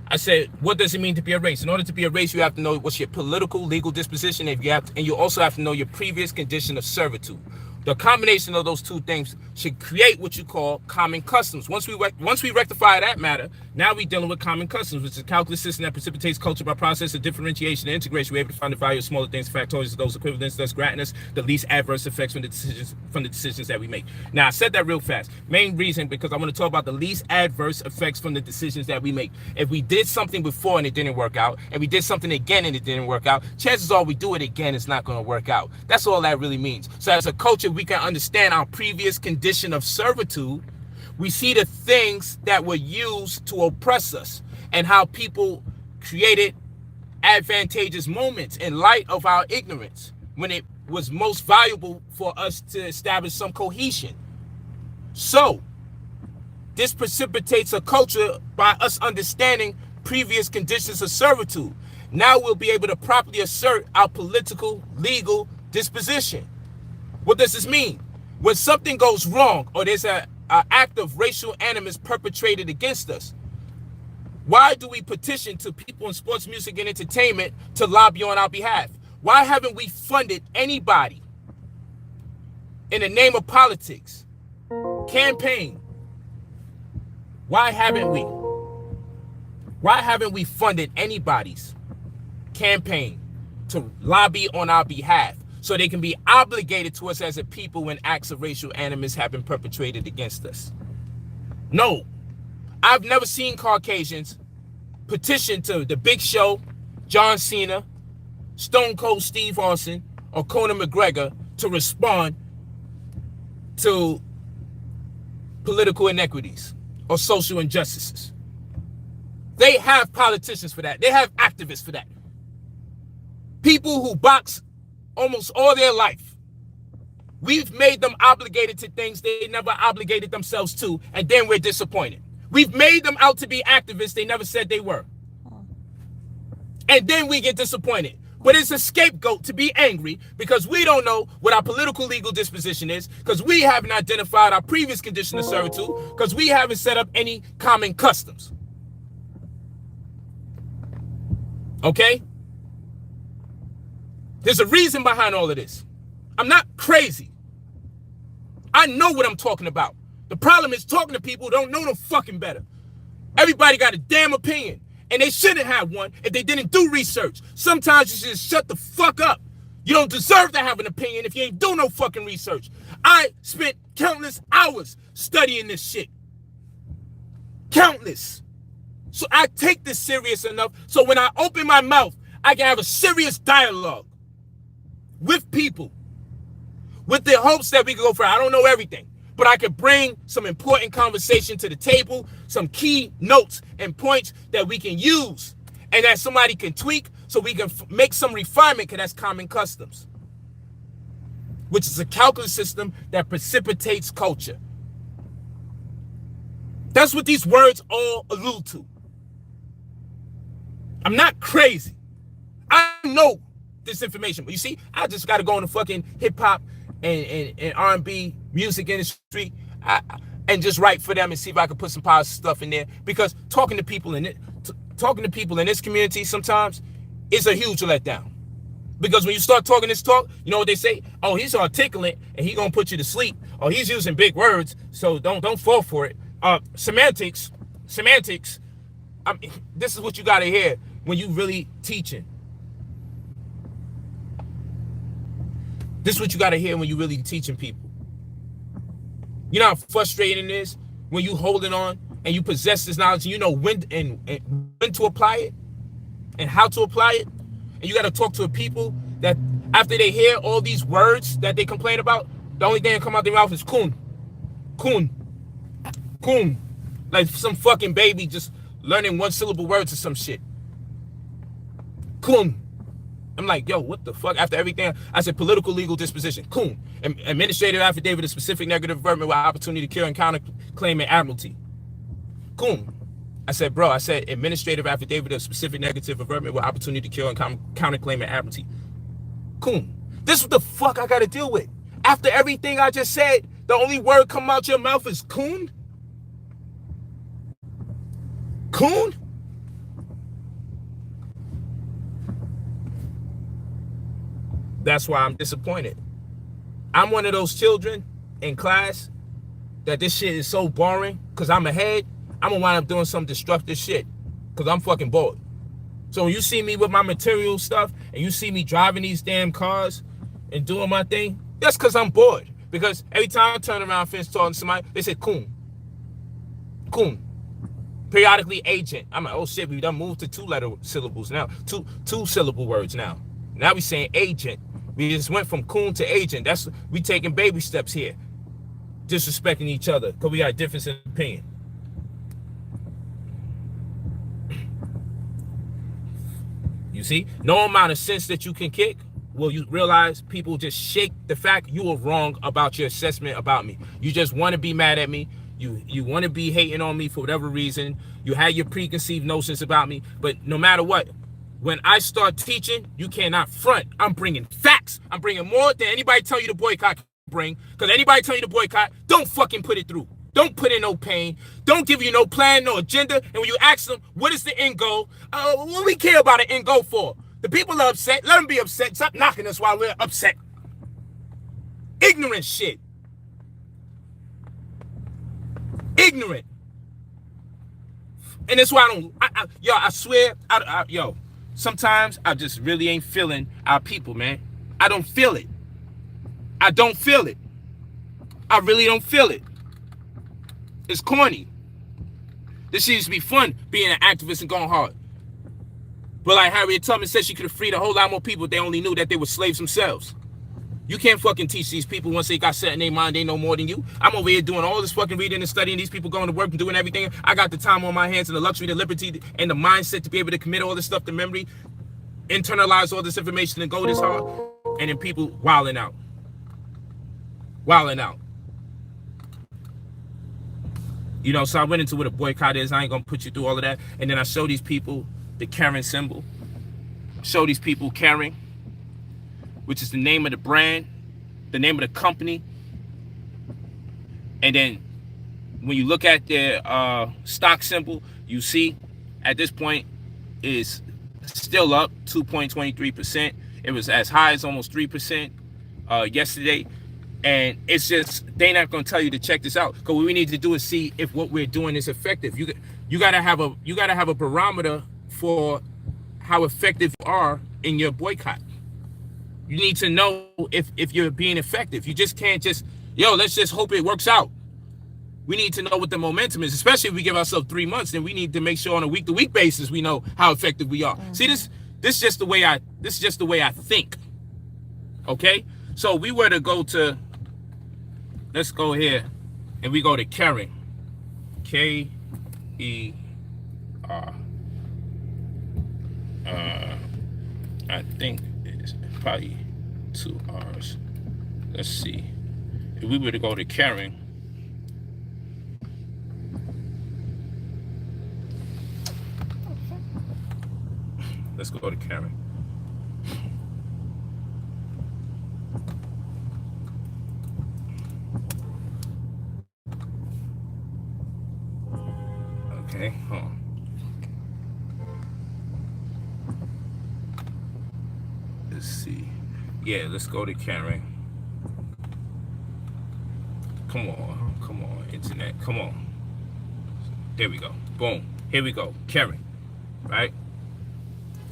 I said, what does it mean to be a race? In order to be a race, you have to know what's your political, legal disposition, and you also have to know your previous condition of servitude. The combination of those two things should create what you call common customs. Once we rectify that matter, now we're dealing with common customs, which is a calculus system that precipitates culture by process of differentiation and integration. We're able to find the value of smaller things, factorials of those equivalents, thus granting us the least adverse effects from the decisions that we make. Now, I said that real fast. Main reason, because I want to talk about the least adverse effects from the decisions that we make. If we did something before and it didn't work out, and we did something again and it didn't work out, chances are we do it again, it's not going to work out. That's all that really means. So as a culture, we can understand our previous condition of servitude. We see the things that were used to oppress us and how people created advantageous moments in light of our ignorance when it was most valuable for us to establish some cohesion. So this precipitates a culture by us understanding previous conditions of servitude. Now we'll be able to properly assert our political, legal disposition. What does this mean? When something goes wrong or there's an act of racial animus perpetrated against us, why do we petition to people in sports, music, and entertainment to lobby on our behalf? Why haven't we funded anybody in the name of politics? Campaign. Why haven't we? Why haven't we funded anybody's campaign to lobby on our behalf so they can be obligated to us as a people when acts of racial animus have been perpetrated against us? No. I've never seen Caucasians petition to the Big Show, John Cena, Stone Cold Steve Austin, or Conor McGregor to respond to political inequities or social injustices. They have politicians for that. They have activists for that. People who box almost all their life. We've made them obligated to things they never obligated themselves to, and then we're disappointed. We've made them out to be activists they never said they were. And then we get disappointed. But it's a scapegoat to be angry because we don't know what our political legal disposition is, because we haven't identified our previous condition of servitude, because we haven't set up any common customs. Okay? There's a reason behind all of this. I'm not crazy. I know what I'm talking about. The problem is talking to people who don't know no fucking better. Everybody got a damn opinion, and they shouldn't have one if they didn't do research. Sometimes you should just shut the fuck up. You don't deserve to have an opinion if you ain't do no fucking research. I spent countless hours studying this shit. Countless. So I take this serious enough so when I open my mouth, I can have a serious dialogue with people with the hopes that we can go for. I don't know everything, but I could bring some important conversation to the table, some key notes and points that we can use and that somebody can tweak so we can make some refinement, because that's common customs, which is a calculus system that precipitates culture. That's what these words all allude to. I'm not crazy. I know this information, but you see, I just got to go in the fucking hip hop and R&B music industry and just write for them and see if I can put some positive stuff in there. Because talking to people in this community sometimes is a huge letdown. Because when you start talking this talk, you know what they say? Oh, he's articulate and he's gonna put you to sleep. Or he's using big words, so don't fall for it. Semantics. This is what you gotta hear when you really teaching. This is what you got to hear when you really teaching people. You know how frustrating it is when you holding on and you possess this knowledge and you know when to apply it and how to apply it. And you got to talk to people that after they hear all these words that they complain about, the only thing that come out their mouth is coon. Like some fucking baby just learning one syllable words or some shit. Coon. I'm like, yo, what the fuck? After everything, I said political legal disposition. Coon. Administrative affidavit of specific negative averment with opportunity to cure and counterclaim in admiralty. Coon. I said, bro, administrative affidavit of specific negative averment with opportunity to cure and counterclaim in admiralty. Coon. This is what the fuck I gotta deal with. After everything I just said, the only word come out your mouth is coon? Coon? That's why I'm disappointed. I'm one of those children in class that this shit is so boring because I'm ahead. I'm gonna wind up doing some destructive shit because I'm fucking bored. So when you see me with my material stuff and you see me driving these damn cars and doing my thing, that's because I'm bored. Because every time I turn around, finish talking to somebody, they say coon. Coon. Periodically agent. I'm like, oh shit, we done moved to two-letter syllables now. Two syllable words now. Now we saying agent. We just went from coon to agent. We taking baby steps here. Disrespecting each other because we got a difference in opinion. You see? No amount of sense that you can kick will you realize people just shake the fact you were wrong about your assessment about me. You just want to be mad at me. You want to be hating on me for whatever reason. You had your preconceived notions about me. But no matter what, when I start teaching, you cannot front. I'm bringing facts. I'm bringing more than anybody tell you to boycott. bring. Because anybody telling you to boycott, don't fucking put it through. Don't put in no pain. Don't give you no plan, no agenda. And when you ask them, what is the end goal? What we care about an end goal for? The people are upset. Let them be upset. Stop knocking us while we're upset. Ignorant shit. Ignorant. And that's why I swear, yo, sometimes I just really ain't feeling our people, man. I don't feel it. I don't feel it. I really don't feel it. It's corny. This shit used to be fun being an activist and going hard. But like Harriet Tubman said, she could have freed a whole lot more people if they only knew that they were slaves themselves. You can't fucking teach these people once they got set in their mind, they know more than you. I'm over here doing all this fucking reading and studying, these people going to work and doing everything. I got the time on my hands and the luxury, the liberty, and the mindset to be able to commit all this stuff to memory, internalize all this information and go this hard. And then people wilding out. Wilding out. You know, so I went into what a boycott is. I ain't gonna put you through all of that. And then I show these people the caring symbol. Show these people caring, which is the name of the brand, the name of the company. And then when you look at their stock symbol, you see at this point is still up 2.23%. It was as high as almost 3% yesterday. And it's just, they're not going to tell you to check this out. Because what we need to do is see if what we're doing is effective. You got to have a barometer for how effective you are in your boycott. You need to know if you're being effective. You just can't just, let's just hope it works out. We need to know what the momentum is, especially if we give ourselves 3 months. Then we need to make sure on a week-to-week basis we know how effective we are. Mm-hmm. See, this is just the way I think. Okay, so we were to go to, let's go here, and we go to caring, K-E-R. I think it's probably 2 R's. Let's see. If we were to go to caring, let's go to caring. Okay, hold on. Let's see. Yeah, let's go to caring. Come on, internet. Come on. There we go. Boom. Here we go. Caring. Right?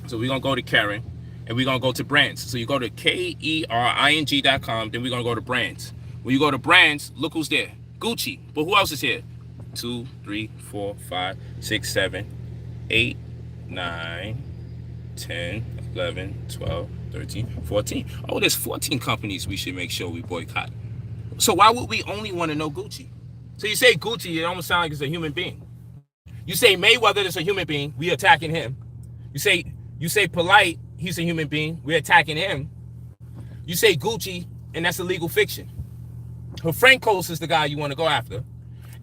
So we're going to go to caring, and we're going to go to brands. So you go to KERING.com, then we're going to go to brands. When you go to brands, look who's there. Gucci. But who else is here? 2, 3, 4, 5, 6, 7, 8, 9, 10, 11, 12, 13, 14. Oh, there's 14 companies we should make sure we boycott. So why would we only want to know Gucci? So you say Gucci, it almost sounds like it's a human being. You say Mayweather is a human being, we attacking him. You say Polight, he's a human being, we're attacking him. You say Gucci, and that's a legal fiction. Her Frankos is the guy you want to go after.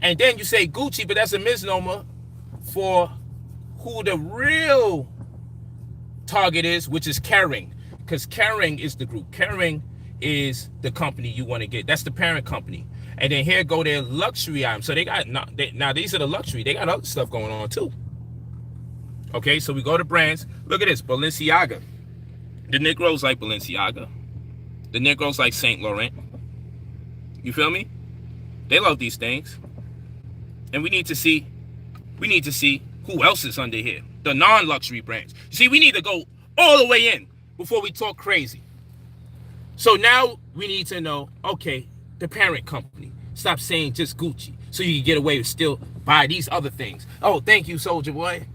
And then you say Gucci, but that's a misnomer for who the real target is, which is Kering. Because Kering is the group. Kering is the company you want to get. That's the parent company. And then here go their luxury items. So they got, now these are the luxury. They got other stuff going on too. Okay, so we go to brands. Look at this, Balenciaga. The Negroes like Balenciaga. The Negroes like Saint Laurent. You feel me? They love these things. And we need to see who else is under here. The non-luxury brands. You see, we need to go all the way in before we talk crazy. So now we need to know, okay, the parent company. Stop saying just Gucci so you can get away with still buy these other things. Oh, thank you, Soldier Boy.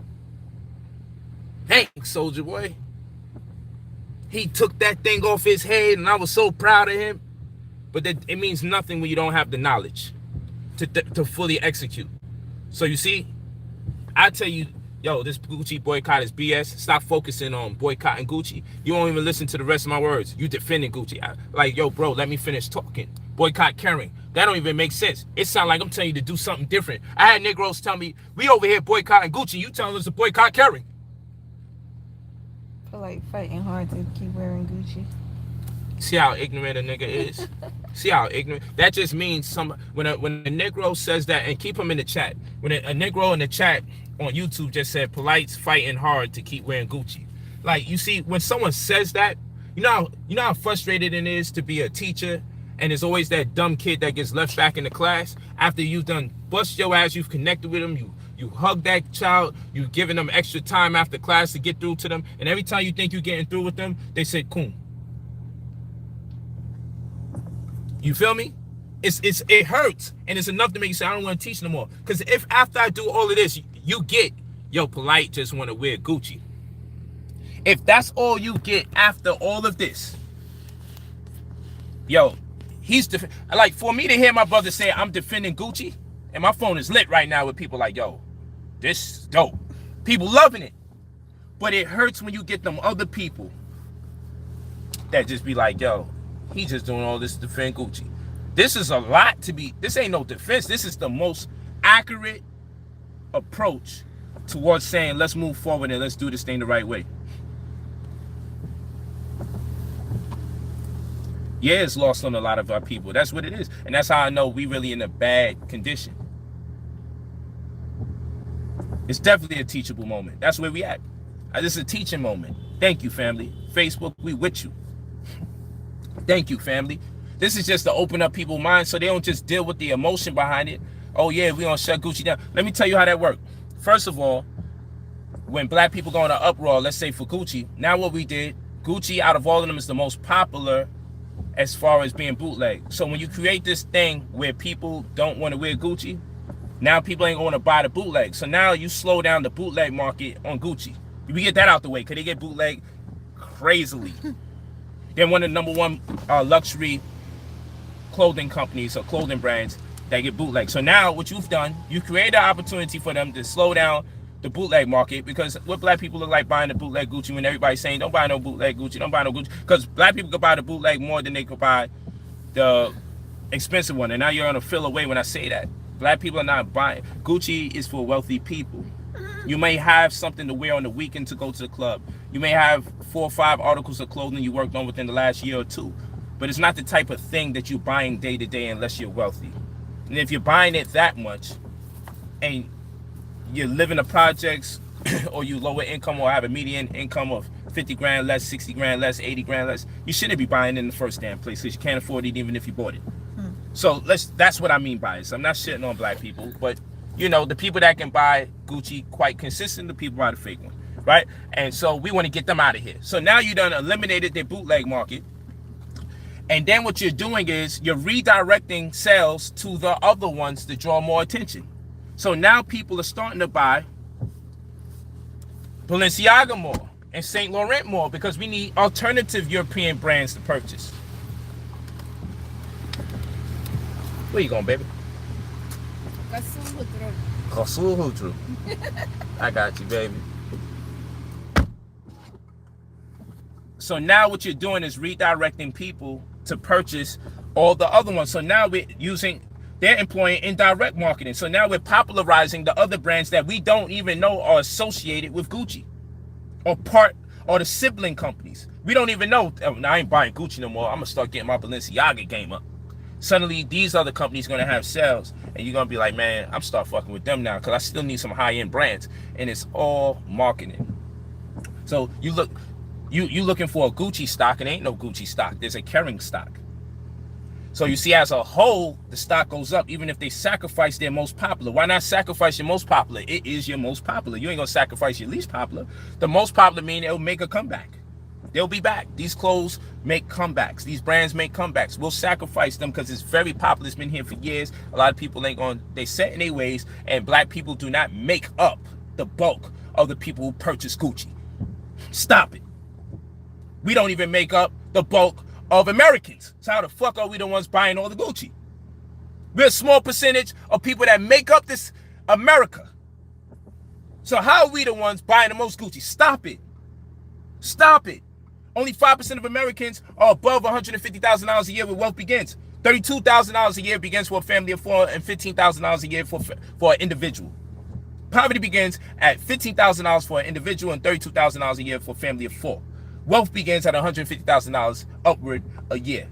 Thanks, Soldier Boy. He took that thing off his head and I was so proud of him. But it means nothing when you don't have the knowledge to fully execute. So you see, I tell you, yo, this Gucci boycott is BS. Stop focusing on boycotting Gucci. You won't even listen to the rest of my words. You defending Gucci. Like, yo, bro, let me finish talking. Boycott Kering. That don't even make sense. It sounds like I'm telling you to do something different. I had Negroes tell me, we over here boycotting Gucci. You telling us to boycott Kering. I feel like fighting hard to keep wearing Gucci. See how ignorant a nigga is? See how ignorant? That just means when a Negro says that, and keep him in the chat. When a Negro in the chat on YouTube just said Polight's fighting hard to keep wearing Gucci. Like, you see, when someone says that, you know how frustrated it is to be a teacher, and there's always that dumb kid that gets left back in the class after you've done bust your ass, you've connected with them, you hug that child, you've given them extra time after class to get through to them, and every time you think you're getting through with them, they say, "Coon." You feel me? It hurts, and it's enough to make you say, "I don't want to teach no more." Because if after I do all of this, you get, yo, Polight just want to wear Gucci. If that's all you get after all of this, yo, like, for me to hear my brother say I'm defending Gucci, and my phone is lit right now with people like, yo, this is dope. People loving it. But it hurts when you get them other people that just be like, yo, he just doing all this to defend Gucci. This is a lot to be, this ain't no defense. This is the most accurate approach towards saying, let's move forward and let's do this thing the right way. Yeah, it's lost on a lot of our people. That's what it is. And that's how I know we really in a bad condition. It's definitely a teachable moment. That's where we at. This is a teaching moment. Thank you, family. Facebook, we with you. Thank you, family. This is just to open up people's minds so they don't just deal with the emotion behind it. Oh, yeah, we gonna shut Gucci down. Let me tell you how that worked. First of all, when black people go in an uproar, let's say for Gucci, now what we did, Gucci out of all of them is the most popular as far as being bootleg. So when you create this thing where people don't want to wear Gucci, now people ain't going to buy the bootleg. So now you slow down the bootleg market on Gucci. We get that out the way because they get bootleg crazily. They're one of the #1 luxury clothing companies or clothing brands that get bootleg. So now what you've done, you created an opportunity for them to slow down the bootleg market, because what black people look like buying the bootleg Gucci when everybody's saying don't buy no bootleg Gucci, don't buy no Gucci, because black people could buy the bootleg more than they could buy the expensive one. And now you're gonna feel away when I say that. Black people are not buying. Gucci is for wealthy people. You may have something to wear on the weekend to go to the club. You may have 4 or 5 articles of clothing you worked on within the last year or 2, but it's not the type of thing that you're buying day to day unless you're wealthy. And if you're buying it that much and you live in the projects or you lower income or have a median income of 50 grand less, 60 grand less, 80 grand less, you shouldn't be buying it in the first damn place because you can't afford it even if you bought it. So that's what I mean by it. So I'm not shitting on black people, but you know, the people that can buy Gucci quite consistent, the people buy the fake one, right? And so we want to get them out of here. So now you done eliminated their bootleg market. And then what you're doing is you're redirecting sales to the other ones to draw more attention. So now people are starting to buy Balenciaga more and Saint Laurent more because we need alternative European brands to purchase. Where you going, baby? I got you, baby. So now what you're doing is redirecting people to purchase all the other ones. So now they're employing indirect marketing. So now we're popularizing the other brands that we don't even know are associated with Gucci or the sibling companies. We don't even know. I ain't buying Gucci no more. I'm gonna start getting my Balenciaga game up. Suddenly these other companies gonna have sales and you're gonna be like, man, I'm start fucking with them now because I still need some high-end brands. And it's all marketing. So you looking for a Gucci stock and ain't no Gucci stock. There's a Kering stock. So you see, as a whole, the stock goes up even if they sacrifice their most popular. Why not sacrifice your most popular? It is your most popular. You ain't gonna sacrifice your least popular. The most popular mean it'll make a comeback. They'll be back. These clothes make comebacks. These brands make comebacks. We'll sacrifice them because it's very popular. It's been here for years. A lot of people ain't going, they set in their ways, and black people do not make up the bulk of the people who purchase Gucci. Stop it. We don't even make up the bulk of Americans. So how the fuck are we the ones buying all the Gucci? We're a small percentage of people that make up this America. So how are we the ones buying the most Gucci? Stop it. Stop it. Only 5% of Americans are above $150,000 a year where wealth begins. $32,000 a year begins for a family of 4 and $15,000 a year for an individual. Poverty begins at $15,000 for an individual and $32,000 a year for a family of 4. Wealth begins at $150,000 upward a year.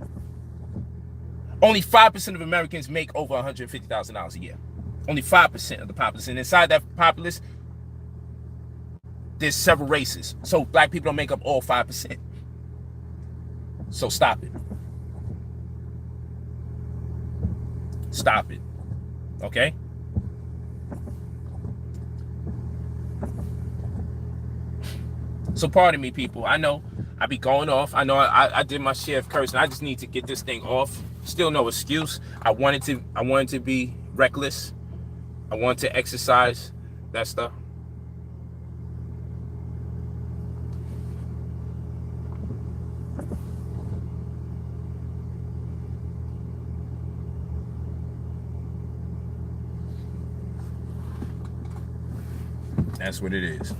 Only 5% of Americans make over $150,000 a year. Only 5% of the populace. And inside that populace, there's several races. So black people don't make up all 5%. So stop it. Stop it. Okay? So pardon me, people. I know I be going off. I know I did my share of cursing. I just need to get this thing off. Still no excuse. I wanted to be reckless. I wanted to exercise that stuff. That's what it is.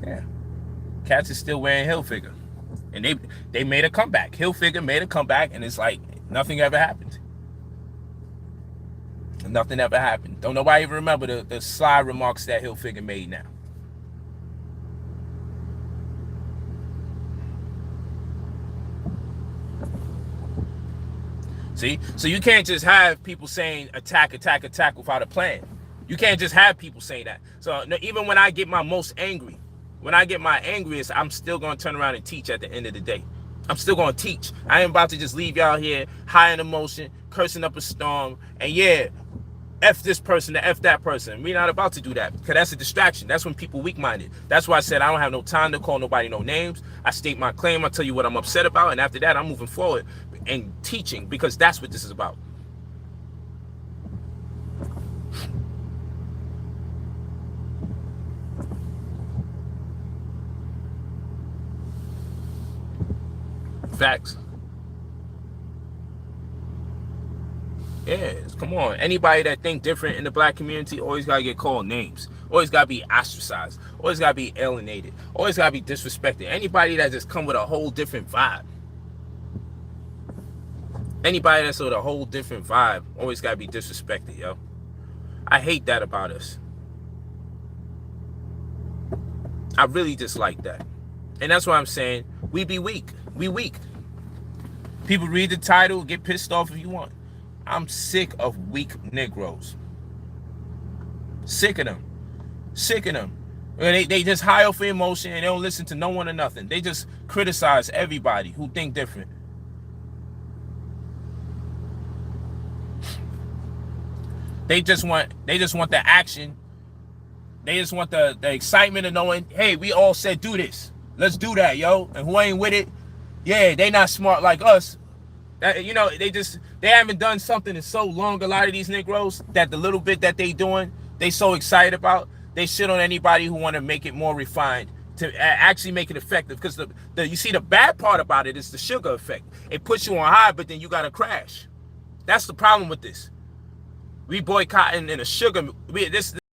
Yeah. Cats is still wearing Hilfiger. And they made a comeback. Hilfiger made a comeback, and it's like nothing ever happened. Nothing ever happened. Don't nobody even remember the sly remarks that Hilfiger made now. See? So you can't just have people saying attack, attack, attack without a plan. You can't just have people say that. So even when I get my most angry, when I get my angriest, I'm still going to turn around and teach at the end of the day. I'm still going to teach. I ain't about to just leave y'all here high in emotion, cursing up a storm, and yeah, F this person, F that person. We're not about to do that because that's a distraction. That's when people weak-minded. That's why I said I don't have no time to call nobody no names. I state my claim. I tell you what I'm upset about, and after that, I'm moving forward and teaching because that's what this is about. Facts. Yes, come on. Anybody that think different in the black community always gotta get called names. Always gotta be ostracized. Always gotta be alienated. Always gotta be disrespected. Anybody that just come with a whole different vibe. Anybody that's with a whole different vibe always gotta be disrespected, yo. I hate that about us. I really dislike that. And that's why I'm saying we be weak. We weak. People read the title, get pissed off if you want. I'm sick of weak Negroes. Sick of them. Sick of them. They just high off for emotion and they don't listen to no one or nothing. They just criticize everybody who think different. They just want the action. They just want the excitement of knowing, hey, we all said do this. Let's do that, yo. And who ain't with it, yeah, they not smart like us. You know, they haven't done something in so long, a lot of these Negroes, that the little bit that they doing, they so excited about, they shit on anybody who want to make it more refined, to actually make it effective. Because you see, the bad part about it is the sugar effect. It puts you on high, but then you got to crash. That's the problem with this. We boycotting in a sugar, this